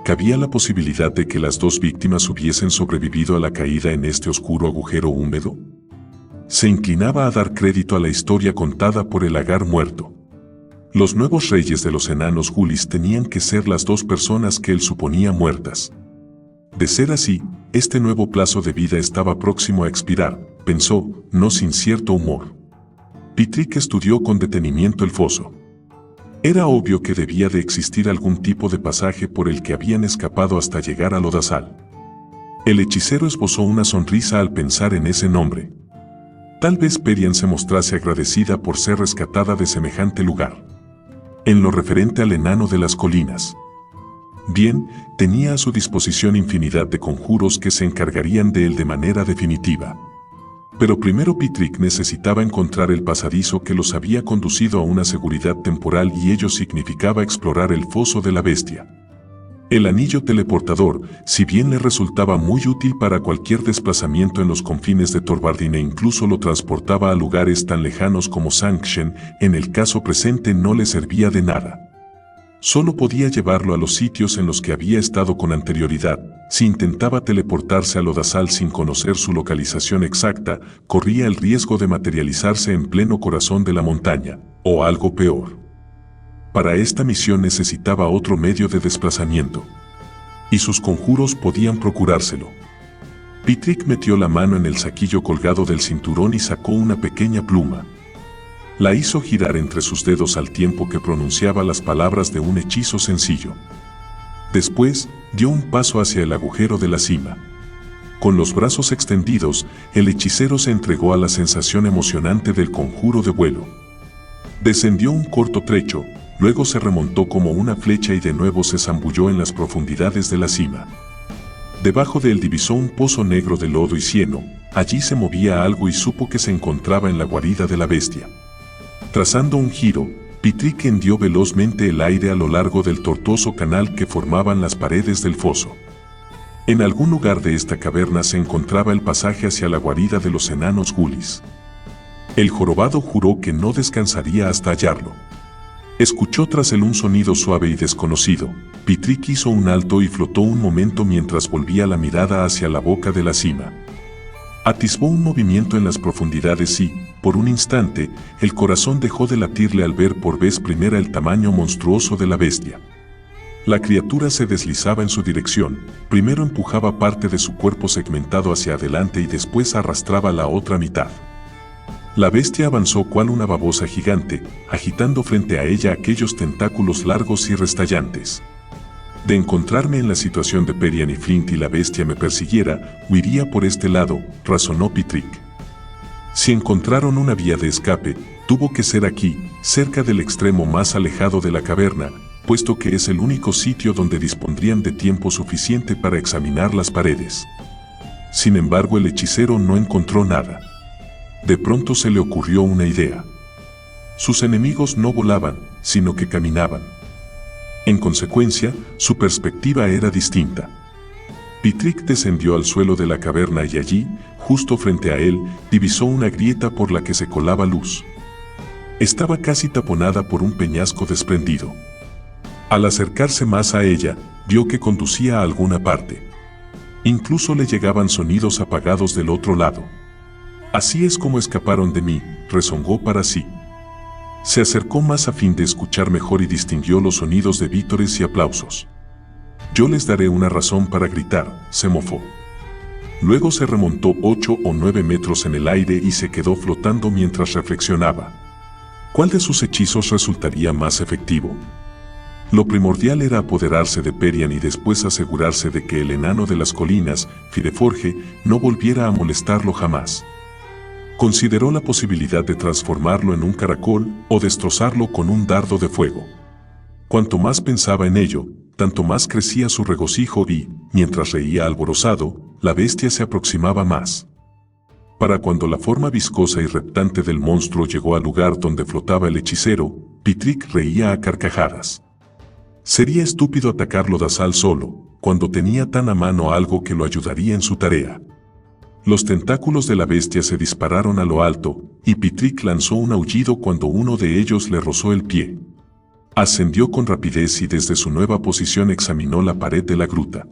¿Cabía la posibilidad de que las 2 víctimas hubiesen sobrevivido a la caída en este oscuro agujero húmedo? Se inclinaba a dar crédito a la historia contada por el lagar muerto. Los nuevos reyes de los enanos Gulis tenían que ser las 2 personas que él suponía muertas. De ser así, este nuevo plazo de vida estaba próximo a expirar, pensó, no sin cierto humor. Pitrick estudió con detenimiento el foso. Era obvio que debía de existir algún tipo de pasaje por el que habían escapado hasta llegar al lodazal. El hechicero esbozó una sonrisa al pensar en ese nombre. Tal vez Perian se mostrase agradecida por ser rescatada de semejante lugar. En lo referente al enano de las colinas. Bien, tenía a su disposición infinidad de conjuros que se encargarían de él de manera definitiva. Pero primero Pitrick necesitaba encontrar el pasadizo que los había conducido a una seguridad temporal y ello significaba explorar el foso de la bestia. El anillo teleportador, si bien le resultaba muy útil para cualquier desplazamiento en los confines de Torvardin e incluso lo transportaba a lugares tan lejanos como Sankshen, en el caso presente no le servía de nada. Solo podía llevarlo a los sitios en los que había estado con anterioridad. Si intentaba teleportarse al lodazal sin conocer su localización exacta, corría el riesgo de materializarse en pleno corazón de la montaña, o algo peor. Para esta misión necesitaba otro medio de desplazamiento. Y sus conjuros podían procurárselo. Pitrick metió la mano en el saquillo colgado del cinturón y sacó una pequeña pluma. La hizo girar entre sus dedos al tiempo que pronunciaba las palabras de un hechizo sencillo. Después, dio un paso hacia el agujero de la cima. Con los brazos extendidos, el hechicero se entregó a la sensación emocionante del conjuro de vuelo. Descendió un corto trecho, luego se remontó como una flecha y de nuevo se zambulló en las profundidades de la cima. Debajo de él divisó un pozo negro de lodo y cieno, allí se movía algo y supo que se encontraba en la guarida de la bestia. Trazando un giro, Pitrick hendió velozmente el aire a lo largo del tortuoso canal que formaban las paredes del foso. En algún lugar de esta caverna se encontraba el pasaje hacia la guarida de los enanos Gulis. El jorobado juró que no descansaría hasta hallarlo. Escuchó tras él un sonido suave y desconocido. Pitrick hizo un alto y flotó un momento mientras volvía la mirada hacia la boca de la cima. Atisbó un movimiento en las profundidades y, por un instante, el corazón dejó de latirle al ver por vez primera el tamaño monstruoso de la bestia. La criatura se deslizaba en su dirección, primero empujaba parte de su cuerpo segmentado hacia adelante y después arrastraba la otra mitad. La bestia avanzó cual una babosa gigante, agitando frente a ella aquellos tentáculos largos y restallantes. De encontrarme en la situación de Perian y Flint y la bestia me persiguiera, huiría por este lado, razonó Pitrick. Si encontraron una vía de escape, tuvo que ser aquí, cerca del extremo más alejado de la caverna, puesto que es el único sitio donde dispondrían de tiempo suficiente para examinar las paredes. Sin embargo, el hechicero no encontró nada. De pronto se le ocurrió una idea. Sus enemigos no volaban, sino que caminaban. En consecuencia, su perspectiva era distinta. Pitrick descendió al suelo de la caverna y allí, justo frente a él, divisó una grieta por la que se colaba luz. Estaba casi taponada por un peñasco desprendido. Al acercarse más a ella, vio que conducía a alguna parte. Incluso le llegaban sonidos apagados del otro lado. Así es como escaparon de mí, rezongó para sí. Se acercó más a fin de escuchar mejor y distinguió los sonidos de vítores y aplausos. Yo les daré una razón para gritar, se mofó. Luego se remontó 8 o 9 metros en el aire y se quedó flotando mientras reflexionaba. ¿Cuál de sus hechizos resultaría más efectivo? Lo primordial era apoderarse de Perian y después asegurarse de que el enano de las colinas, Fireforge, no volviera a molestarlo jamás. Consideró la posibilidad de transformarlo en un caracol o destrozarlo con un dardo de fuego. Cuanto más pensaba en ello, tanto más crecía su regocijo y, mientras reía alborozado, la bestia se aproximaba más. Para cuando la forma viscosa y reptante del monstruo llegó al lugar donde flotaba el hechicero, Pitrick reía a carcajadas. Sería estúpido atacar Lodazal solo, cuando tenía tan a mano algo que lo ayudaría en su tarea. Los tentáculos de la bestia se dispararon a lo alto, y Pitrick lanzó un aullido cuando uno de ellos le rozó el pie. Ascendió con rapidez y desde su nueva posición examinó la pared de la gruta.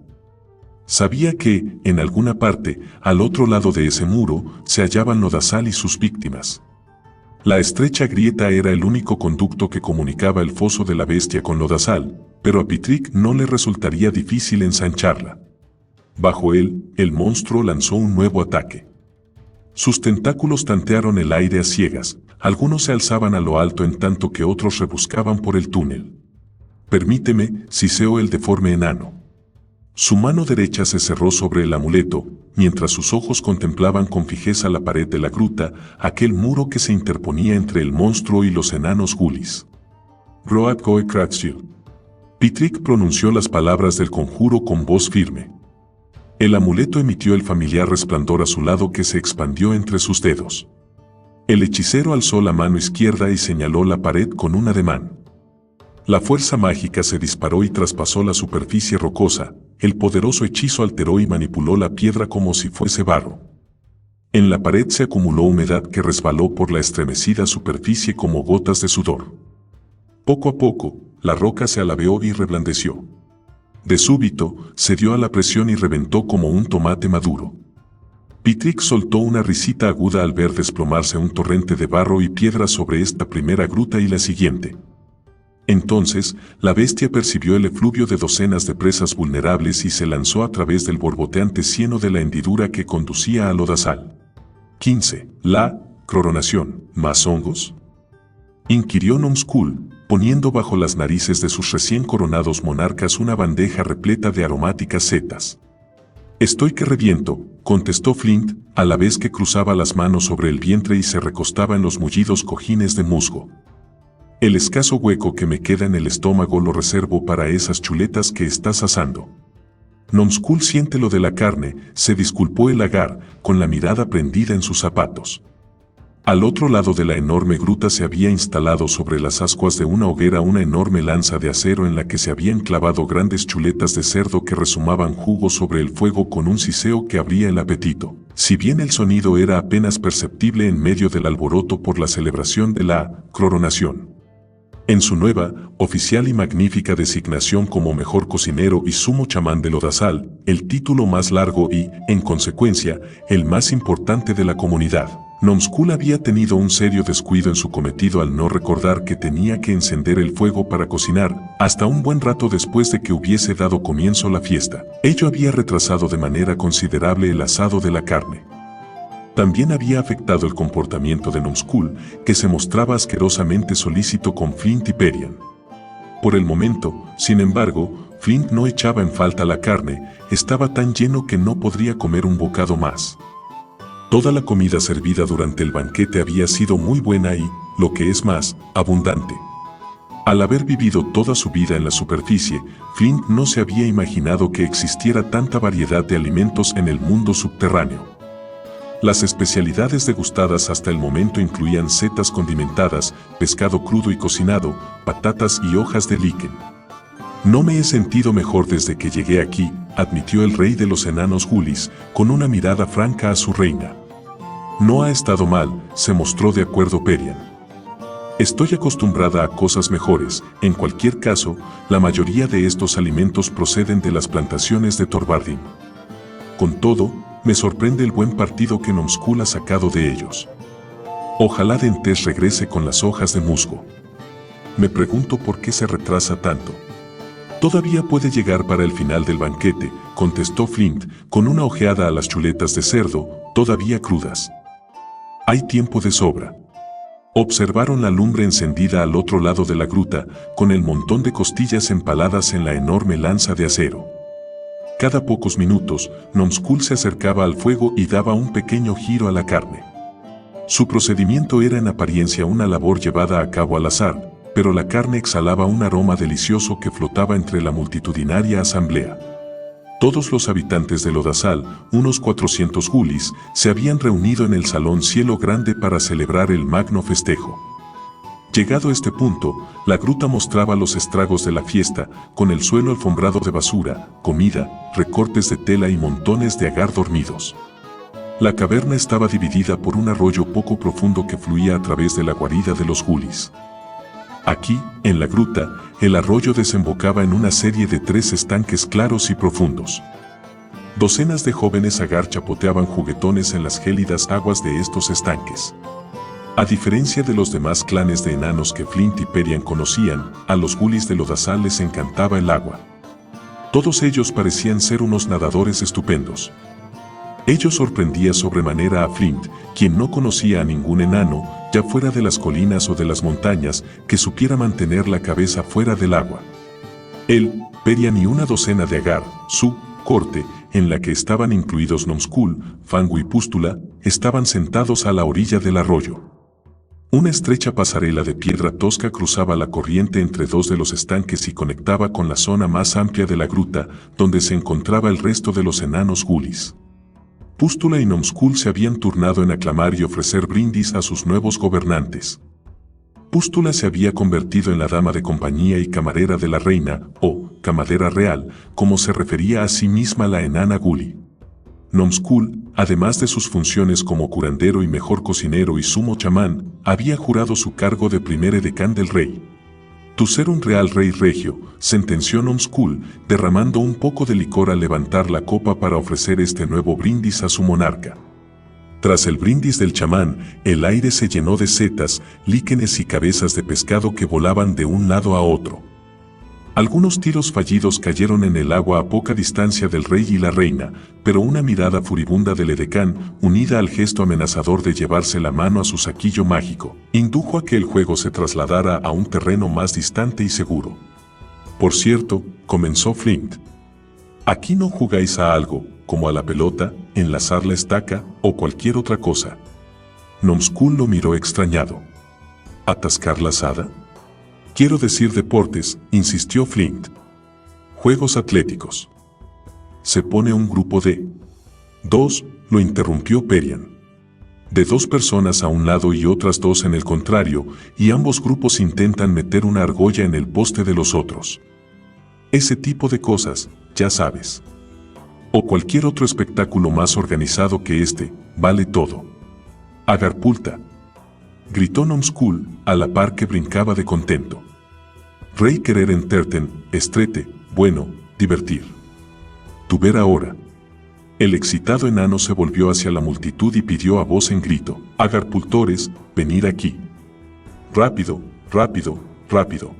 Sabía que, en alguna parte, al otro lado de ese muro, se hallaban Lodazal y sus víctimas. La estrecha grieta era el único conducto que comunicaba el foso de la bestia con Lodazal, pero a Pitrick no le resultaría difícil ensancharla. Bajo él, el monstruo lanzó un nuevo ataque. Sus tentáculos tantearon el aire a ciegas, algunos se alzaban a lo alto en tanto que otros rebuscaban por el túnel. «Permíteme», siseó el deforme enano. Su mano derecha se cerró sobre el amuleto, mientras sus ojos contemplaban con fijeza la pared de la gruta, aquel muro que se interponía entre el monstruo y los enanos gulis. «Road Goe Craxfield». Pitrick pronunció las palabras del conjuro con voz firme. El amuleto emitió el familiar resplandor azulado que se expandió entre sus dedos. El hechicero alzó la mano izquierda y señaló la pared con un ademán. La fuerza mágica se disparó y traspasó la superficie rocosa, el poderoso hechizo alteró y manipuló la piedra como si fuese barro. En la pared se acumuló humedad que resbaló por la estremecida superficie como gotas de sudor. Poco a poco, la roca se alabeó y reblandeció. De súbito, cedió a la presión y reventó como un tomate maduro. Pitrick soltó una risita aguda al ver desplomarse un torrente de barro y piedra sobre esta primera gruta y la siguiente. Entonces, la bestia percibió el efluvio de docenas de presas vulnerables y se lanzó a través del borboteante cieno de la hendidura que conducía a Lodazal. 15. La coronación, ¿más hongos?, inquirió Numskull, poniendo bajo las narices de sus recién coronados monarcas una bandeja repleta de aromáticas setas. «Estoy que reviento», contestó Flint, a la vez que cruzaba las manos sobre el vientre y se recostaba en los mullidos cojines de musgo. «El escaso hueco que me queda en el estómago lo reservo para esas chuletas que estás asando». Numskull siente lo de la carne, se disculpó el lagar, con la mirada prendida en sus zapatos. Al otro lado de la enorme gruta se había instalado sobre las ascuas de una hoguera una enorme lanza de acero en la que se habían clavado grandes chuletas de cerdo que rezumaban jugo sobre el fuego con un siseo que abría el apetito, si bien el sonido era apenas perceptible en medio del alboroto por la celebración de la coronación. En su nueva, oficial y magnífica designación como mejor cocinero y sumo chamán de Lodazal, el título más largo y, en consecuencia, el más importante de la comunidad, Numskull había tenido un serio descuido en su cometido al no recordar que tenía que encender el fuego para cocinar, hasta un buen rato después de que hubiese dado comienzo la fiesta. Ello había retrasado de manera considerable el asado de la carne. También había afectado el comportamiento de Numskull, que se mostraba asquerosamente solícito con Flint y Perian. Por el momento, sin embargo, Flint no echaba en falta la carne, estaba tan lleno que no podría comer un bocado más. Toda la comida servida durante el banquete había sido muy buena y, lo que es más, abundante. Al haber vivido toda su vida en la superficie, Flint no se había imaginado que existiera tanta variedad de alimentos en el mundo subterráneo. Las especialidades degustadas hasta el momento incluían setas condimentadas, pescado crudo y cocinado, patatas y hojas de líquen. No me he sentido mejor desde que llegué aquí, admitió el rey de los enanos Gulis, con una mirada franca a su reina. No ha estado mal, se mostró de acuerdo Perian. Estoy acostumbrada a cosas mejores, en cualquier caso, la mayoría de estos alimentos proceden de las plantaciones de Torvardin. Con todo, me sorprende el buen partido que Nomskull ha sacado de ellos. Ojalá Dentes regrese con las hojas de musgo. Me pregunto por qué se retrasa tanto. Todavía puede llegar para el final del banquete, contestó Flint, con una ojeada a las chuletas de cerdo, todavía crudas. Hay tiempo de sobra. Observaron la lumbre encendida al otro lado de la gruta, con el montón de costillas empaladas en la enorme lanza de acero. Cada pocos minutos, Nomskull se acercaba al fuego y daba un pequeño giro a la carne. Su procedimiento era en apariencia una labor llevada a cabo al azar, pero la carne exhalaba un aroma delicioso que flotaba entre la multitudinaria asamblea. Todos los habitantes de Lodazal, unos 400 gulis, se habían reunido en el Salón Cielo Grande para celebrar el magno festejo. Llegado este punto, la gruta mostraba los estragos de la fiesta, con el suelo alfombrado de basura, comida, recortes de tela y montones de agar dormidos. La caverna estaba dividida por un arroyo poco profundo que fluía a través de la guarida de los gulis. Aquí, en la gruta, el arroyo desembocaba en una serie de 3 estanques claros y profundos. Docenas de jóvenes agar chapoteaban juguetones en las gélidas aguas de estos estanques. A diferencia de los demás clanes de enanos que Flint y Perian conocían, a los gulis de Lodazal les encantaba el agua. Todos ellos parecían ser unos nadadores estupendos. Ello sorprendía sobremanera a Flint, quien no conocía a ningún enano, ya fuera de las colinas o de las montañas, que supiera mantener la cabeza fuera del agua. Él, Perian y una docena de agar, su corte, en la que estaban incluidos Nomskull, Fango y Pústula, estaban sentados a la orilla del arroyo. Una estrecha pasarela de piedra tosca cruzaba la corriente entre 2 de los estanques y conectaba con la zona más amplia de la gruta, donde se encontraba el resto de los enanos gulis. Pústula y Nomskull se habían turnado en aclamar y ofrecer brindis a sus nuevos gobernantes. Pústula se había convertido en la dama de compañía y camarera de la reina, o camarera real, como se refería a sí misma la enana guli. Nomskull, además de sus funciones como curandero y mejor cocinero y sumo chamán, había jurado su cargo de primer edecán del rey. «Tú ser un real rey regio», sentenció Nomskull, derramando un poco de licor al levantar la copa para ofrecer este nuevo brindis a su monarca. Tras el brindis del chamán, el aire se llenó de setas, líquenes y cabezas de pescado que volaban de un lado a otro. Algunos tiros fallidos cayeron en el agua a poca distancia del rey y la reina, pero una mirada furibunda del edecán, unida al gesto amenazador de llevarse la mano a su saquillo mágico, indujo a que el juego se trasladara a un terreno más distante y seguro. «Por cierto», comenzó Flint, «aquí no jugáis a algo, como a la pelota, enlazar la estaca o cualquier otra cosa». Nomskull lo miró extrañado. «¿Atascar la asada?» «Quiero decir deportes», insistió Flint. «Juegos atléticos». «Se pone un grupo de 2», lo interrumpió Perian. «De 2 personas a un lado y otras 2 en el contrario, y ambos grupos intentan meter una argolla en el poste de los otros. Ese tipo de cosas, ya sabes. O cualquier otro espectáculo más organizado que este, vale todo». «Agarpulta», gritó Nomskull, a la par que brincaba de contento. «Rey querer enterten, estrete, bueno, divertir. Tu ver ahora». El excitado enano se volvió hacia la multitud y pidió a voz en grito: «Agarpultores, venid aquí. Rápido, rápido, rápido».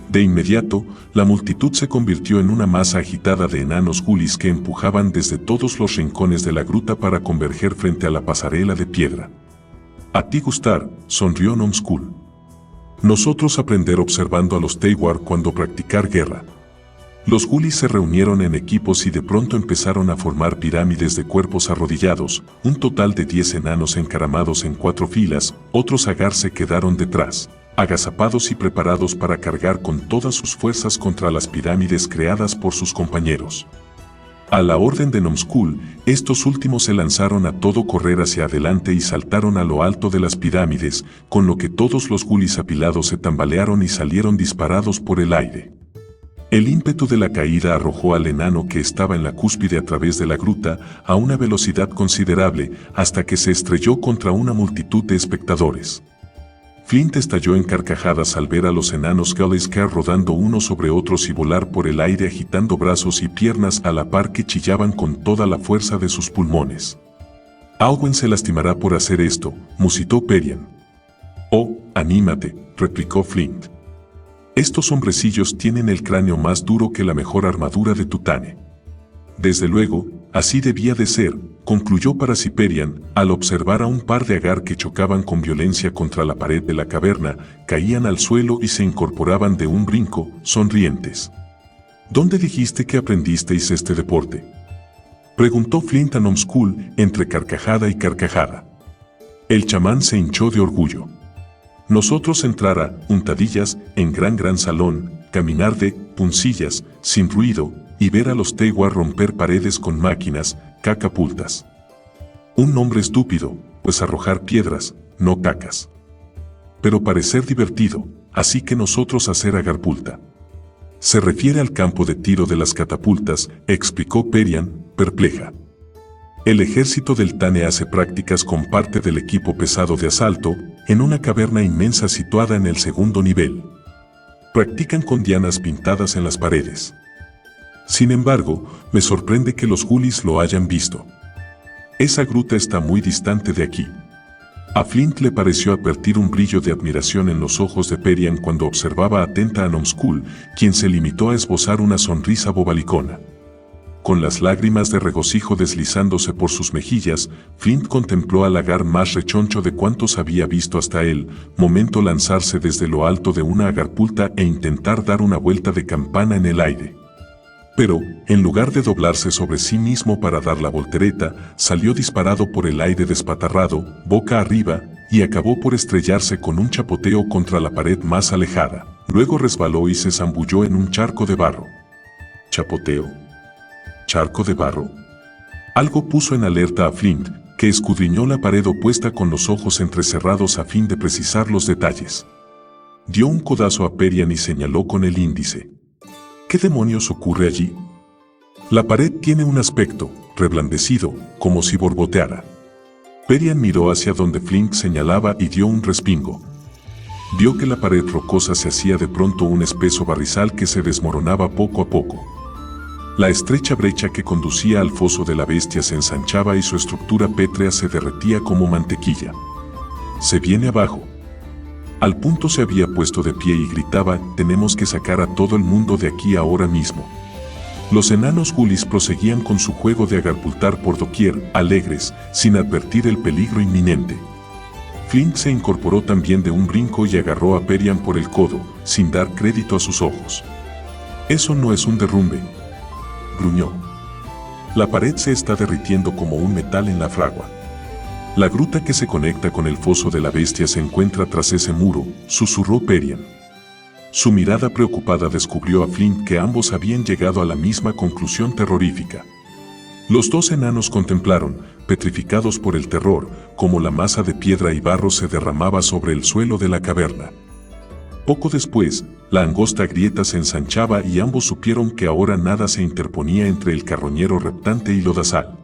De inmediato, la multitud se convirtió en una masa agitada de enanos gulis que empujaban desde todos los rincones de la gruta para converger frente a la pasarela de piedra. «A ti gustar», sonrió Nomskull. «Nosotros aprender observando a los Teiwar cuando practicar guerra». Los gulis se reunieron en equipos y de pronto empezaron a formar pirámides de cuerpos arrodillados, un total de 10 enanos encaramados en 4 filas. Otros Agar se quedaron detrás, agazapados y preparados para cargar con todas sus fuerzas contra las pirámides creadas por sus compañeros. A la orden de Numskull, estos últimos se lanzaron a todo correr hacia adelante y saltaron a lo alto de las pirámides, con lo que todos los gulis apilados se tambalearon y salieron disparados por el aire. El ímpetu de la caída arrojó al enano que estaba en la cúspide a través de la gruta a una velocidad considerable hasta que se estrelló contra una multitud de espectadores. Flint estalló en carcajadas al ver a los enanos Gullies caer rodando unos sobre otros y volar por el aire agitando brazos y piernas a la par que chillaban con toda la fuerza de sus pulmones. Alguien se lastimará por hacer esto, musitó Perian. Oh, anímate, replicó Flint. Estos hombrecillos tienen el cráneo más duro que la mejor armadura de Tutane. Desde luego, así debía de ser, concluyó para sí Perian, al observar a un par de Agar que chocaban con violencia contra la pared de la caverna, caían al suelo y se incorporaban de un brinco, sonrientes. ¿Dónde dijiste que aprendisteis este deporte?, preguntó Flint a Numskull entre carcajada y carcajada. El chamán se hinchó de orgullo. Nosotros entrar a untadillas en gran salón, caminar de puncillas, sin ruido, y ver a los Tewar romper paredes con máquinas, cacapultas. Un nombre estúpido, pues arrojar piedras, no cacas. Pero parecer divertido, así que nosotros hacer agarpulta. Se refiere al campo de tiro de las catapultas, explicó Perian, perpleja. El ejército del Tane hace prácticas con parte del equipo pesado de asalto, en una caverna inmensa situada en el segundo nivel. Practican con dianas pintadas en las paredes. Sin embargo, me sorprende que los gulis lo hayan visto. Esa gruta está muy distante de aquí. A Flint le pareció advertir un brillo de admiración en los ojos de Perian cuando observaba atenta a Numskull, quien se limitó a esbozar una sonrisa bobalicona. Con las lágrimas de regocijo deslizándose por sus mejillas, Flint contempló al Agar más rechoncho de cuantos había visto hasta él, momento lanzarse desde lo alto de una agarpulta e intentar dar una vuelta de campana en el aire. Pero, en lugar de doblarse sobre sí mismo para dar la voltereta, salió disparado por el aire despatarrado, boca arriba, y acabó por estrellarse con un chapoteo contra la pared más alejada. Luego resbaló y se zambulló en un charco de barro. ¿Chapoteo? ¿Charco de barro? Algo puso en alerta a Flint, que escudriñó la pared opuesta con los ojos entrecerrados a fin de precisar los detalles. Dio un codazo a Perian y señaló con el índice. ¿Qué demonios ocurre allí? La pared tiene un aspecto, reblandecido, como si borboteara. Perian miró hacia donde Flint señalaba y dio un respingo. Vio que la pared rocosa se hacía de pronto un espeso barrizal que se desmoronaba poco a poco. La estrecha brecha que conducía al foso de la bestia se ensanchaba y su estructura pétrea se derretía como mantequilla. Se viene abajo. Al punto se había puesto de pie y gritaba, tenemos que sacar a todo el mundo de aquí ahora mismo. Los enanos gulis proseguían con su juego de agarpultar por doquier, alegres, sin advertir el peligro inminente. Flint se incorporó también de un brinco y agarró a Perian por el codo, sin dar crédito a sus ojos. Eso no es un derrumbe, gruñó. La pared se está derritiendo como un metal en la fragua. La gruta que se conecta con el foso de la bestia se encuentra tras ese muro, susurró Perian. Su mirada preocupada descubrió a Flint que ambos habían llegado a la misma conclusión terrorífica. Los dos enanos contemplaron, petrificados por el terror, como la masa de piedra y barro se derramaba sobre el suelo de la caverna. Poco después, la angosta grieta se ensanchaba y ambos supieron que ahora nada se interponía entre el carroñero reptante y lodazal.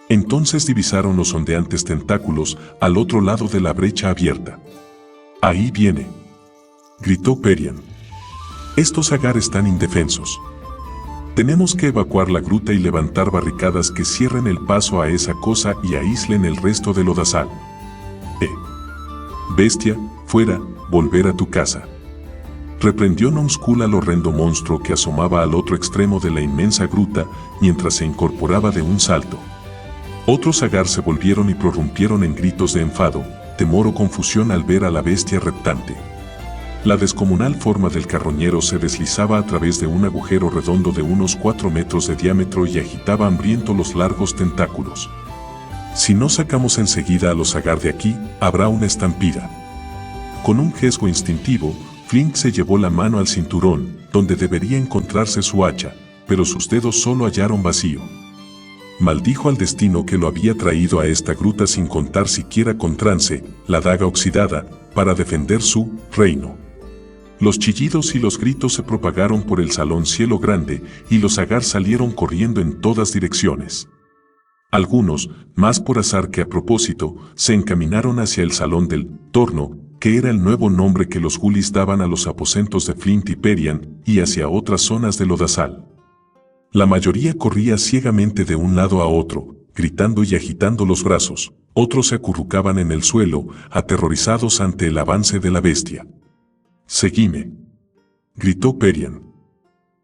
Entonces divisaron los ondeantes tentáculos al otro lado de la brecha abierta. «Ahí viene», gritó Perian. «Estos Agar están indefensos. Tenemos que evacuar la gruta y levantar barricadas que cierren el paso a esa cosa y aíslen el resto del lodazal. Bestia, fuera, volver a tu casa», reprendió Numskull al horrendo monstruo que asomaba al otro extremo de la inmensa gruta mientras se incorporaba de un salto. Otros Agar se volvieron y prorrumpieron en gritos de enfado, temor o confusión al ver a la bestia reptante. La descomunal forma del carroñero se deslizaba a través de un agujero redondo de unos 4 metros de diámetro y agitaba hambriento los largos tentáculos. Si no sacamos enseguida a los Agar de aquí, habrá una estampida. Con un gesco instintivo, Flint se llevó la mano al cinturón, donde debería encontrarse su hacha, pero sus dedos solo hallaron vacío. Maldijo al destino que lo había traído a esta gruta sin contar siquiera con Trance, la daga oxidada, para defender su reino. Los chillidos y los gritos se propagaron por el salón Cielo Grande y los Agar salieron corriendo en todas direcciones. Algunos, más por azar que a propósito, se encaminaron hacia el salón del Torno, que era el nuevo nombre que los Gulis daban a los aposentos de Flint y Perian, y hacia otras zonas del lodazal. La mayoría corría ciegamente de un lado a otro, gritando y agitando los brazos. Otros se acurrucaban en el suelo, aterrorizados ante el avance de la bestia. «Seguime», gritó Perian.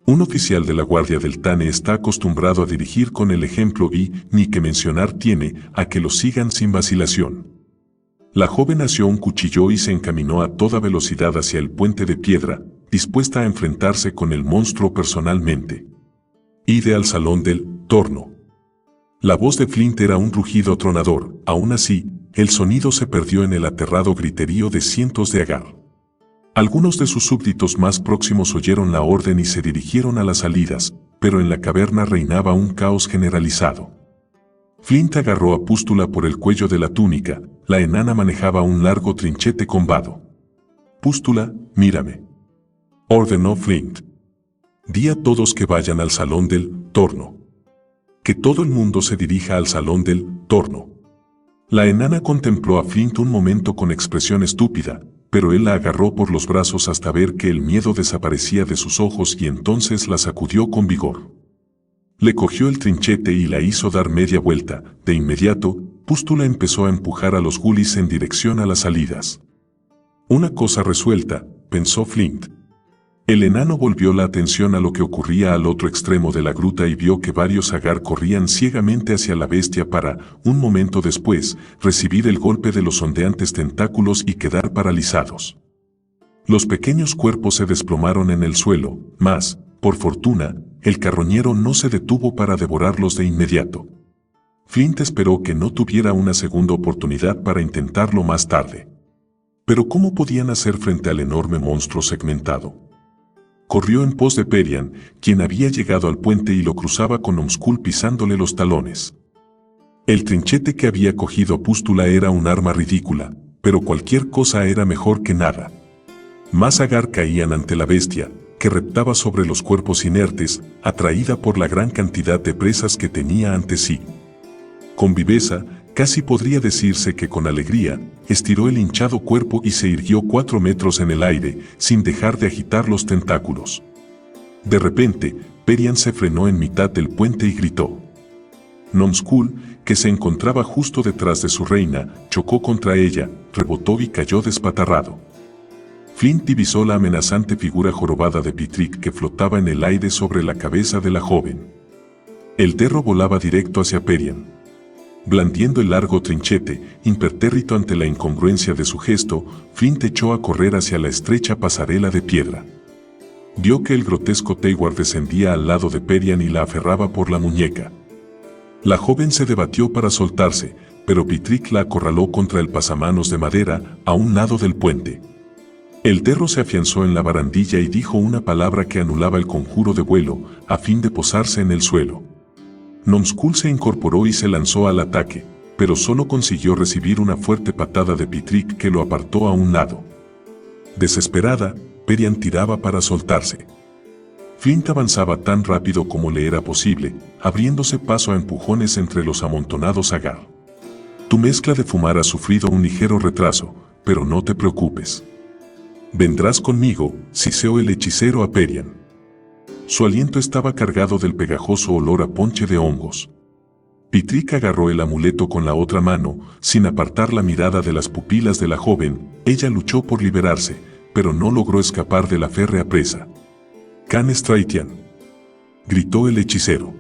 Un oficial de la guardia del Tane está acostumbrado a dirigir con el ejemplo y, ni que mencionar tiene, a que lo sigan sin vacilación. La joven asió un cuchillo y se encaminó a toda velocidad hacia el puente de piedra, dispuesta a enfrentarse con el monstruo personalmente. «Ide al salón del Torno». La voz de Flint era un rugido atronador. Aún así, el sonido se perdió en el aterrado griterío de cientos de Agar. Algunos de sus súbditos más próximos oyeron la orden y se dirigieron a las salidas, pero en la caverna reinaba un caos generalizado. Flint agarró a Pústula por el cuello de la túnica. La enana manejaba un largo trinchete combado. «Pústula, mírame», ordenó Flint. «Di a todos que vayan al salón del Torno. Que todo el mundo se dirija al salón del Torno». La enana contempló a Flint un momento con expresión estúpida, pero él la agarró por los brazos hasta ver que el miedo desaparecía de sus ojos y entonces la sacudió con vigor. Le cogió el trinchete y la hizo dar media vuelta. De inmediato, Pústula empezó a empujar a los Gulis en dirección a las salidas. Una cosa resuelta, pensó Flint. El enano volvió la atención a lo que ocurría al otro extremo de la gruta y vio que varios Agar corrían ciegamente hacia la bestia para, un momento después, recibir el golpe de los ondeantes tentáculos y quedar paralizados. Los pequeños cuerpos se desplomaron en el suelo, mas, por fortuna, el carroñero no se detuvo para devorarlos de inmediato. Flint esperó que no tuviera una segunda oportunidad para intentarlo más tarde. Pero ¿cómo podían hacer frente al enorme monstruo segmentado? Corrió en pos de Perian, quien había llegado al puente y lo cruzaba con Nomskull pisándole los talones. El trinchete que había cogido Pústula era un arma ridícula, pero cualquier cosa era mejor que nada. Más Agar caían ante la bestia, que reptaba sobre los cuerpos inertes, atraída por la gran cantidad de presas que tenía ante sí. Con viveza, casi podría decirse que con alegría, estiró el hinchado cuerpo y se irguió 4 metros en el aire, sin dejar de agitar los tentáculos. De repente, Perian se frenó en mitad del puente y gritó. Nomskull, que se encontraba justo detrás de su reina, chocó contra ella, rebotó y cayó despatarrado. Flint divisó la amenazante figura jorobada de Pitrick que flotaba en el aire sobre la cabeza de la joven. El derro volaba directo hacia Perian. Blandiendo el largo trinchete, impertérrito ante la incongruencia de su gesto, Flint echó a correr hacia la estrecha pasarela de piedra. Vio que el grotesco Teiwar descendía al lado de Perian y la aferraba por la muñeca. La joven se debatió para soltarse, pero Pitrick la acorraló contra el pasamanos de madera a un lado del puente. El derro se afianzó en la barandilla y dijo una palabra que anulaba el conjuro de vuelo, a fin de posarse en el suelo. Nomskull se incorporó y se lanzó al ataque, pero solo consiguió recibir una fuerte patada de Pitrick que lo apartó a un lado. Desesperada, Perian tiraba para soltarse. Flint avanzaba tan rápido como le era posible, abriéndose paso a empujones entre los amontonados Agar. Tu mezcla de fumar ha sufrido un ligero retraso, pero no te preocupes. Vendrás conmigo, siseó el hechicero a Perian. Su aliento estaba cargado del pegajoso olor a ponche de hongos. Pitrick agarró el amuleto con la otra mano, sin apartar la mirada de las pupilas de la joven. Ella luchó por liberarse, pero no logró escapar de la férrea presa. «Can Straitian», gritó el hechicero.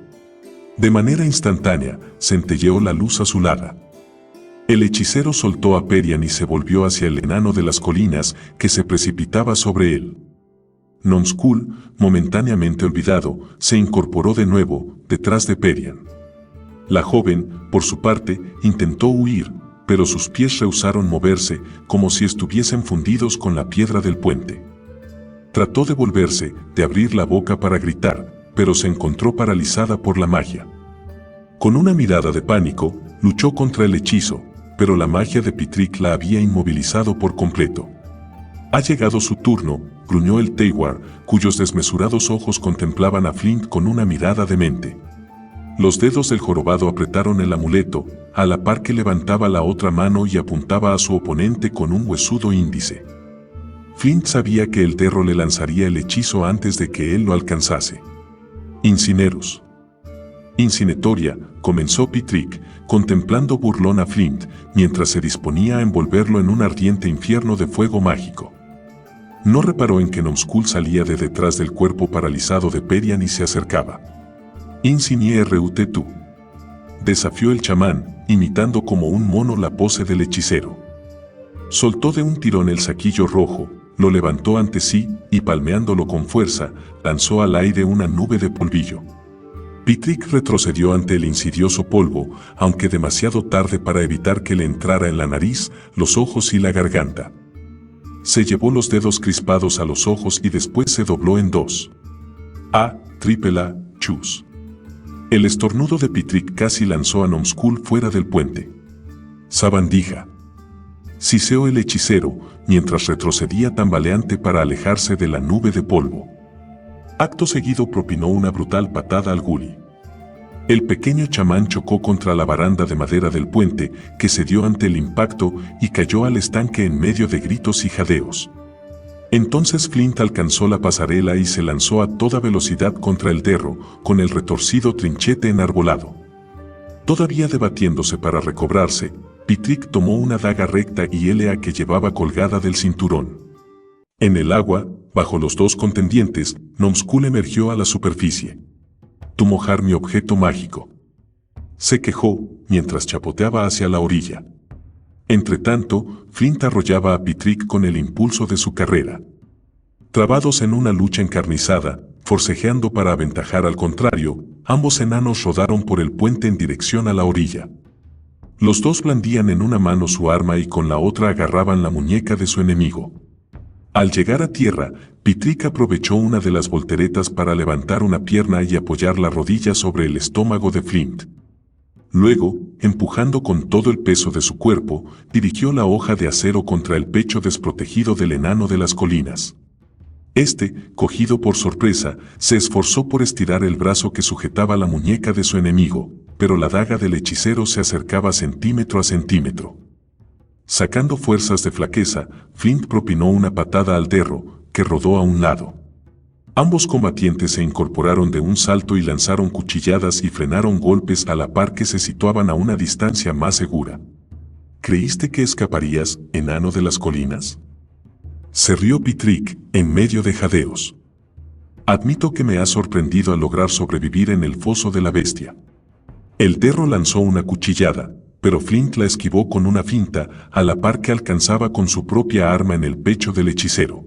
De manera instantánea, centelleó la luz azulada. El hechicero soltó a Perian y se volvió hacia el enano de las colinas que se precipitaba sobre él. Numskull, momentáneamente olvidado, se incorporó de nuevo, detrás de Perian. La joven, por su parte, intentó huir, pero sus pies rehusaron moverse, como si estuviesen fundidos con la piedra del puente. Trató de volverse, de abrir la boca para gritar, pero se encontró paralizada por la magia. Con una mirada de pánico, luchó contra el hechizo, pero la magia de Pitrick la había inmovilizado por completo. Ha llegado su turno, gruñó el Teiwar, cuyos desmesurados ojos contemplaban a Flint con una mirada demente. Los dedos del jorobado apretaron el amuleto, a la par que levantaba la otra mano y apuntaba a su oponente con un huesudo índice. Flint sabía que el Derro le lanzaría el hechizo antes de que él lo alcanzase. Incineros. Incinetoria, comenzó Pitrick, contemplando burlón a Flint, mientras se disponía a envolverlo en un ardiente infierno de fuego mágico. No reparó en que Numskull salía de detrás del cuerpo paralizado de Perian y se acercaba. Incinierutetu. Desafió el chamán, imitando como un mono la pose del hechicero. Soltó de un tirón el saquillo rojo, lo levantó ante sí y palmeándolo con fuerza, lanzó al aire una nube de polvillo. Pitrick retrocedió ante el insidioso polvo, aunque demasiado tarde para evitar que le entrara en la nariz, los ojos y la garganta. Se llevó los dedos crispados a los ojos y después se dobló en dos. A, chus. El estornudo de Pitrick casi lanzó a Numskull fuera del puente. Sabandija. Siseó el hechicero, mientras retrocedía tambaleante para alejarse de la nube de polvo. Acto seguido propinó una brutal patada al guli. El pequeño chamán chocó contra la baranda de madera del puente, que cedió ante el impacto y cayó al estanque en medio de gritos y jadeos. Entonces Flint alcanzó la pasarela y se lanzó a toda velocidad contra el Derro, con el retorcido trinchete enarbolado. Todavía debatiéndose para recobrarse, Pitrick tomó una daga recta y hélea que llevaba colgada del cinturón. En el agua, bajo los dos contendientes, Numskull emergió a la superficie. «Tú mojar mi objeto mágico», se quejó, mientras chapoteaba hacia la orilla. Entretanto, Flint arrollaba a Pitrick con el impulso de su carrera. Trabados en una lucha encarnizada, forcejeando para aventajar al contrario, ambos enanos rodaron por el puente en dirección a la orilla. Los dos blandían en una mano su arma y con la otra agarraban la muñeca de su enemigo. Al llegar a tierra, Pitrick aprovechó una de las volteretas para levantar una pierna y apoyar la rodilla sobre el estómago de Flint. Luego, empujando con todo el peso de su cuerpo, dirigió la hoja de acero contra el pecho desprotegido del enano de las colinas. Este, cogido por sorpresa, se esforzó por estirar el brazo que sujetaba la muñeca de su enemigo, pero la daga del hechicero se acercaba centímetro a centímetro. Sacando fuerzas de flaqueza, Flint propinó una patada al Derro, que rodó a un lado. Ambos combatientes se incorporaron de un salto y lanzaron cuchilladas y frenaron golpes a la par que se situaban a una distancia más segura. ¿Creíste que escaparías, enano de las colinas?, se rió Pitrick, en medio de jadeos. Admito que me ha sorprendido al lograr sobrevivir en el foso de la bestia. El Derro lanzó una cuchillada, pero Flint la esquivó con una finta, a la par que alcanzaba con su propia arma en el pecho del hechicero.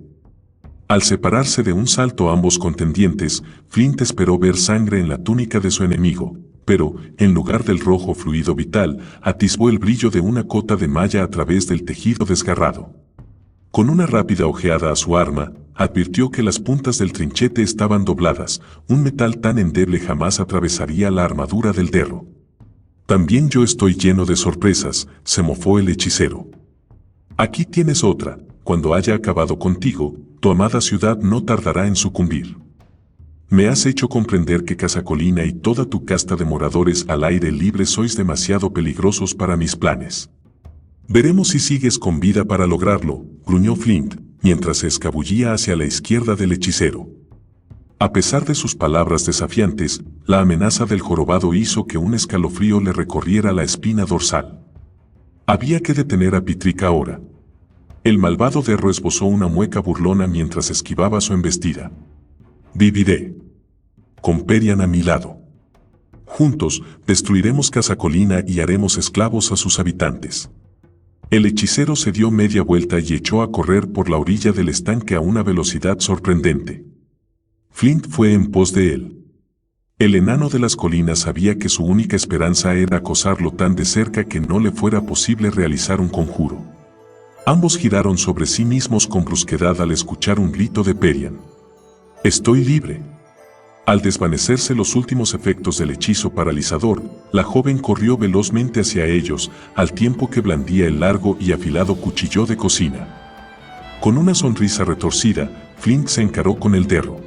Al separarse de un salto ambos contendientes, Flint esperó ver sangre en la túnica de su enemigo, pero, en lugar del rojo fluido vital, atisbó el brillo de una cota de malla a través del tejido desgarrado. Con una rápida ojeada a su arma, advirtió que las puntas del trinchete estaban dobladas, un metal tan endeble jamás atravesaría la armadura del Derro. También yo estoy lleno de sorpresas, se mofó el hechicero. Aquí tienes otra, cuando haya acabado contigo, tu amada ciudad no tardará en sucumbir. Me has hecho comprender que Casacolina y toda tu casta de moradores al aire libre sois demasiado peligrosos para mis planes. Veremos si sigues con vida para lograrlo, gruñó Flint, mientras se escabullía hacia la izquierda del hechicero. A pesar de sus palabras desafiantes, la amenaza del jorobado hizo que un escalofrío le recorriera la espina dorsal. Había que detener a Pitrick ahora. El malvado Derro esbozó una mueca burlona mientras esquivaba su embestida. Viviré. Con Perian a mi lado. Juntos, destruiremos Casacolina y haremos esclavos a sus habitantes. El hechicero se dio media vuelta y echó a correr por la orilla del estanque a una velocidad sorprendente. Flint fue en pos de él. El enano de las colinas sabía que su única esperanza era acosarlo tan de cerca que no le fuera posible realizar un conjuro. Ambos giraron sobre sí mismos con brusquedad al escuchar un grito de Perian. «¡Estoy libre!». Al desvanecerse los últimos efectos del hechizo paralizador, la joven corrió velozmente hacia ellos, al tiempo que blandía el largo y afilado cuchillo de cocina. Con una sonrisa retorcida, Flint se encaró con el derro.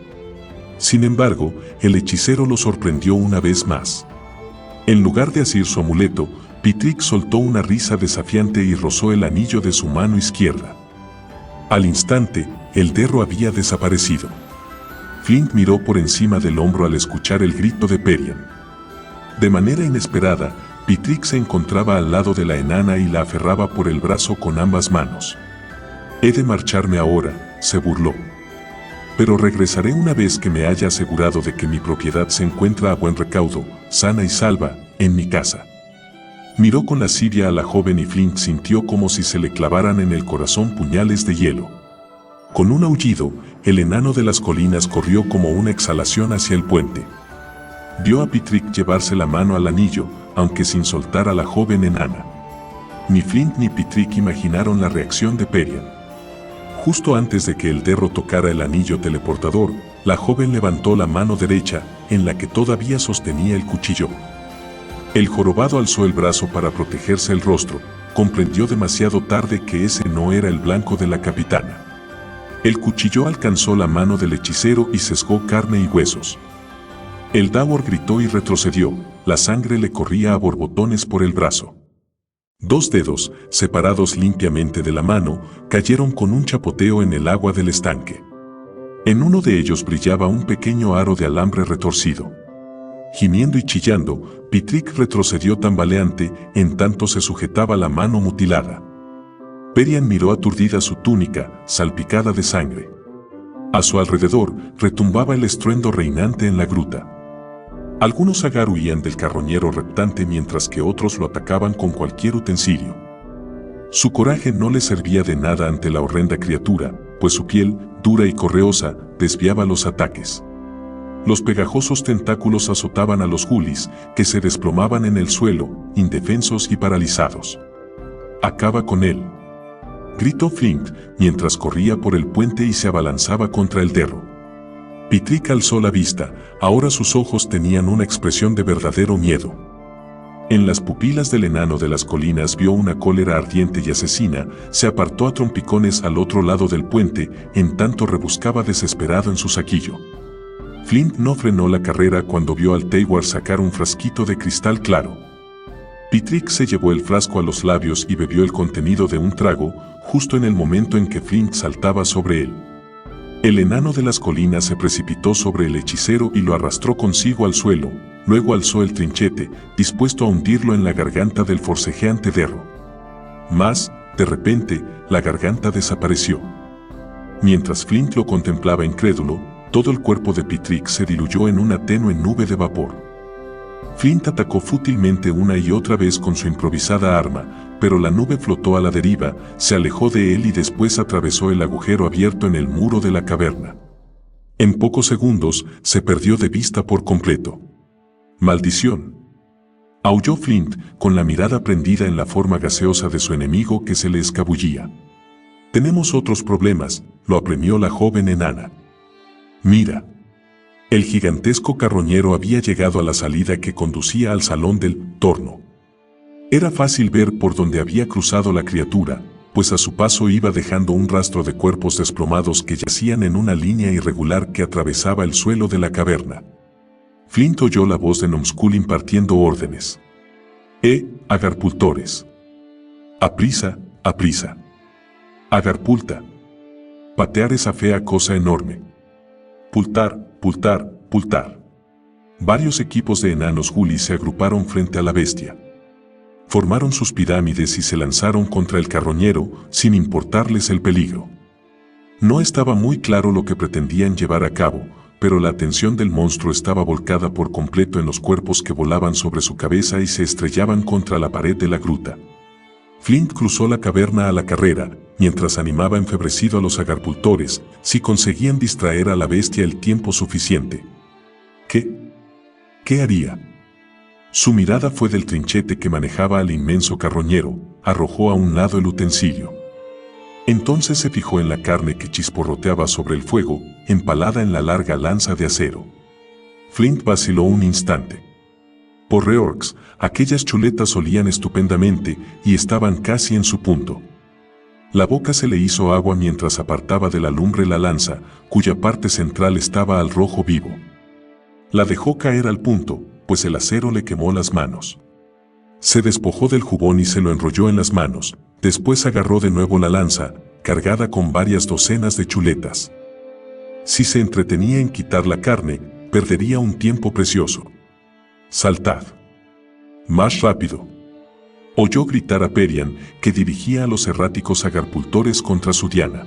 Sin embargo, el hechicero lo sorprendió una vez más. En lugar de asir su amuleto, Pitrick soltó una risa desafiante y rozó el anillo de su mano izquierda. Al instante, el derro había desaparecido. Flint miró por encima del hombro al escuchar el grito de Perian. De manera inesperada, Pitrick se encontraba al lado de la enana y la aferraba por el brazo con ambas manos. «He de marcharme ahora», se burló. «Pero regresaré una vez que me haya asegurado de que mi propiedad se encuentra a buen recaudo, sana y salva, en mi casa». Miró con lascivia a la joven y Flint sintió como si se le clavaran en el corazón puñales de hielo. Con un aullido, el enano de las colinas corrió como una exhalación hacia el puente. Vio a Pitrick llevarse la mano al anillo, aunque sin soltar a la joven enana. Ni Flint ni Pitrick imaginaron la reacción de Perian. Justo antes de que el derro tocara el anillo teleportador, la joven levantó la mano derecha, en la que todavía sostenía el cuchillo. El jorobado alzó el brazo para protegerse el rostro, comprendió demasiado tarde que ese no era el blanco de la capitana. El cuchillo alcanzó la mano del hechicero y sesgó carne y huesos. El Dawor gritó y retrocedió, la sangre le corría a borbotones por el brazo. Dos dedos, separados limpiamente de la mano, cayeron con un chapoteo en el agua del estanque. En uno de ellos brillaba un pequeño aro de alambre retorcido. Gimiendo y chillando, Pitrick retrocedió tambaleante, en tanto se sujetaba la mano mutilada. Perian miró aturdida su túnica, salpicada de sangre. A su alrededor, retumbaba el estruendo reinante en la gruta. Algunos Agar huían del carroñero reptante mientras que otros lo atacaban con cualquier utensilio. Su coraje no le servía de nada ante la horrenda criatura, pues su piel, dura y correosa, desviaba los ataques. Los pegajosos tentáculos azotaban a los Julis, que se desplomaban en el suelo, indefensos y paralizados. «Acaba con él», gritó Flint, mientras corría por el puente y se abalanzaba contra el derro. Pitrick alzó la vista, ahora sus ojos tenían una expresión de verdadero miedo. En las pupilas del enano de las colinas vio una cólera ardiente y asesina, se apartó a trompicones al otro lado del puente, en tanto rebuscaba desesperado en su saquillo. Flint no frenó la carrera cuando vio al Teiwar sacar un frasquito de cristal claro. Pitrick se llevó el frasco a los labios y bebió el contenido de un trago, justo en el momento en que Flint saltaba sobre él. El enano de las colinas se precipitó sobre el hechicero y lo arrastró consigo al suelo, luego alzó el trinchete, dispuesto a hundirlo en la garganta del forcejeante derro. Mas, de repente, la garganta desapareció. Mientras Flint lo contemplaba incrédulo, todo el cuerpo de Pitrick se diluyó en una tenue nube de vapor. Flint atacó fútilmente una y otra vez con su improvisada arma, pero la nube flotó a la deriva, se alejó de él y después atravesó el agujero abierto en el muro de la caverna. En pocos segundos, se perdió de vista por completo. «¡Maldición!», aulló Flint, con la mirada prendida en la forma gaseosa de su enemigo que se le escabullía. «Tenemos otros problemas», lo apremió la joven enana. «Mira». El gigantesco carroñero había llegado a la salida que conducía al salón del torno. Era fácil ver por dónde había cruzado la criatura, pues a su paso iba dejando un rastro de cuerpos desplomados que yacían en una línea irregular que atravesaba el suelo de la caverna. Flint oyó la voz de Nomskull impartiendo órdenes. Agarpultores. Aprisa, aprisa. Agarpulta. Patear esa fea cosa enorme. Pultar, pultar, pultar. Varios equipos de enanos Julis se agruparon frente a la bestia. Formaron sus pirámides y se lanzaron contra el carroñero, sin importarles el peligro. No estaba muy claro lo que pretendían llevar a cabo, pero la atención del monstruo estaba volcada por completo en los cuerpos que volaban sobre su cabeza y se estrellaban contra la pared de la gruta. Flint cruzó la caverna a la carrera, mientras animaba enfebrecido a los agarpultores, si conseguían distraer a la bestia el tiempo suficiente. ¿Qué haría? Su mirada fue del trinchete que manejaba al inmenso carroñero, arrojó a un lado el utensilio. Entonces se fijó en la carne que chisporroteaba sobre el fuego, empalada en la larga lanza de acero. Flint vaciló un instante. Por Reorx, aquellas chuletas olían estupendamente y estaban casi en su punto. La boca se le hizo agua mientras apartaba de la lumbre la lanza, cuya parte central estaba al rojo vivo. La dejó caer al punto, pues el acero le quemó las manos. Se despojó del jubón y se lo enrolló en las manos, después agarró de nuevo la lanza, cargada con varias docenas de chuletas. Si se entretenía en quitar la carne, perdería un tiempo precioso. «¡Saltad! ¡Más rápido!», oyó gritar a Perian, que dirigía a los erráticos agarpultores contra su diana.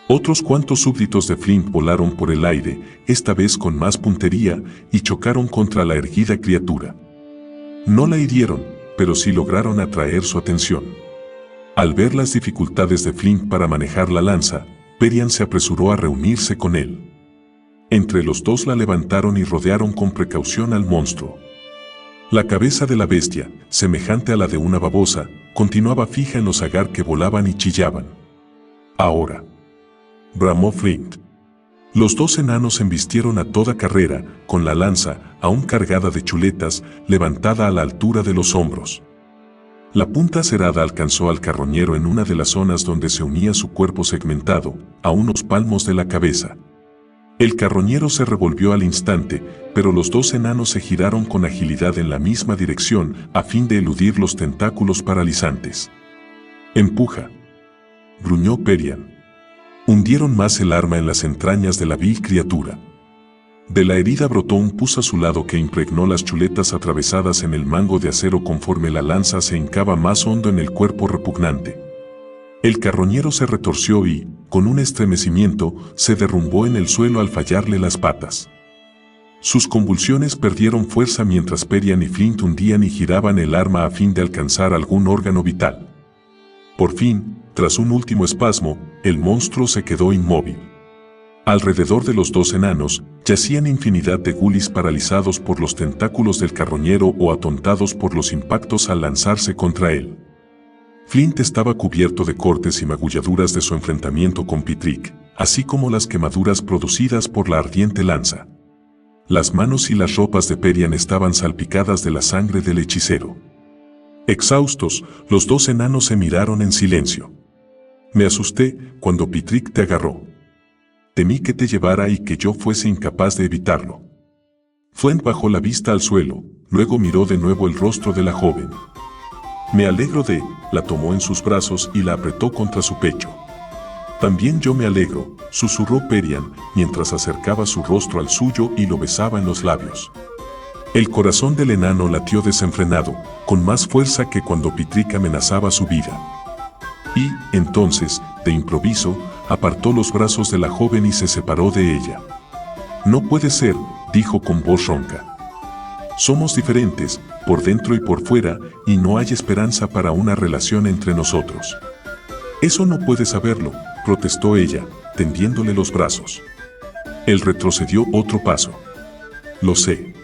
Otros cuantos súbditos de Flint volaron por el aire, esta vez con más puntería, y chocaron contra la erguida criatura. No la hirieron, pero sí lograron atraer su atención. Al ver las dificultades de Flint para manejar la lanza, Perian se apresuró a reunirse con él. Entre los dos la levantaron y rodearon con precaución al monstruo. La cabeza de la bestia, semejante a la de una babosa, continuaba fija en los agar que volaban y chillaban. «Ahora», bramó Flint. Los dos enanos embistieron a toda carrera, con la lanza, aún cargada de chuletas, levantada a la altura de los hombros. La punta acerada alcanzó al carroñero en una de las zonas donde se unía su cuerpo segmentado, a unos palmos de la cabeza. El carroñero se revolvió al instante, pero los dos enanos se giraron con agilidad en la misma dirección a fin de eludir los tentáculos paralizantes. «Empuja», gruñó Perian. Hundieron más el arma en las entrañas de la vil criatura. De la herida brotó un pus azulado que impregnó las chuletas atravesadas en el mango de acero conforme la lanza se hincaba más hondo en el cuerpo repugnante. El carroñero se retorció y, con un estremecimiento, se derrumbó en el suelo al fallarle las patas. Sus convulsiones perdieron fuerza mientras Perian y Flint hundían y giraban el arma a fin de alcanzar algún órgano vital. Por fin, tras un último espasmo, el monstruo se quedó inmóvil. Alrededor de los dos enanos, yacían infinidad de gulis paralizados por los tentáculos del carroñero o atontados por los impactos al lanzarse contra él. Flint estaba cubierto de cortes y magulladuras de su enfrentamiento con Pitrick, así como las quemaduras producidas por la ardiente lanza. Las manos y las ropas de Perian estaban salpicadas de la sangre del hechicero. Exhaustos, los dos enanos se miraron en silencio. «Me asusté cuando Pitrick te agarró. Temí que te llevara y que yo fuese incapaz de evitarlo». Flint bajó la vista al suelo, luego miró de nuevo el rostro de la joven. «Me alegro de», la tomó en sus brazos y la apretó contra su pecho. «También yo me alegro», susurró Perian, mientras acercaba su rostro al suyo y lo besaba en los labios. El corazón del enano latió desenfrenado, con más fuerza que cuando Pitrick amenazaba su vida. Y, entonces, de improviso, apartó los brazos de la joven y se separó de ella. «No puede ser», dijo con voz ronca. «Somos diferentes, por dentro y por fuera, y no hay esperanza para una relación entre nosotros». «Eso no puedes saberlo», protestó ella, tendiéndole los brazos. Él retrocedió otro paso. «Lo sé».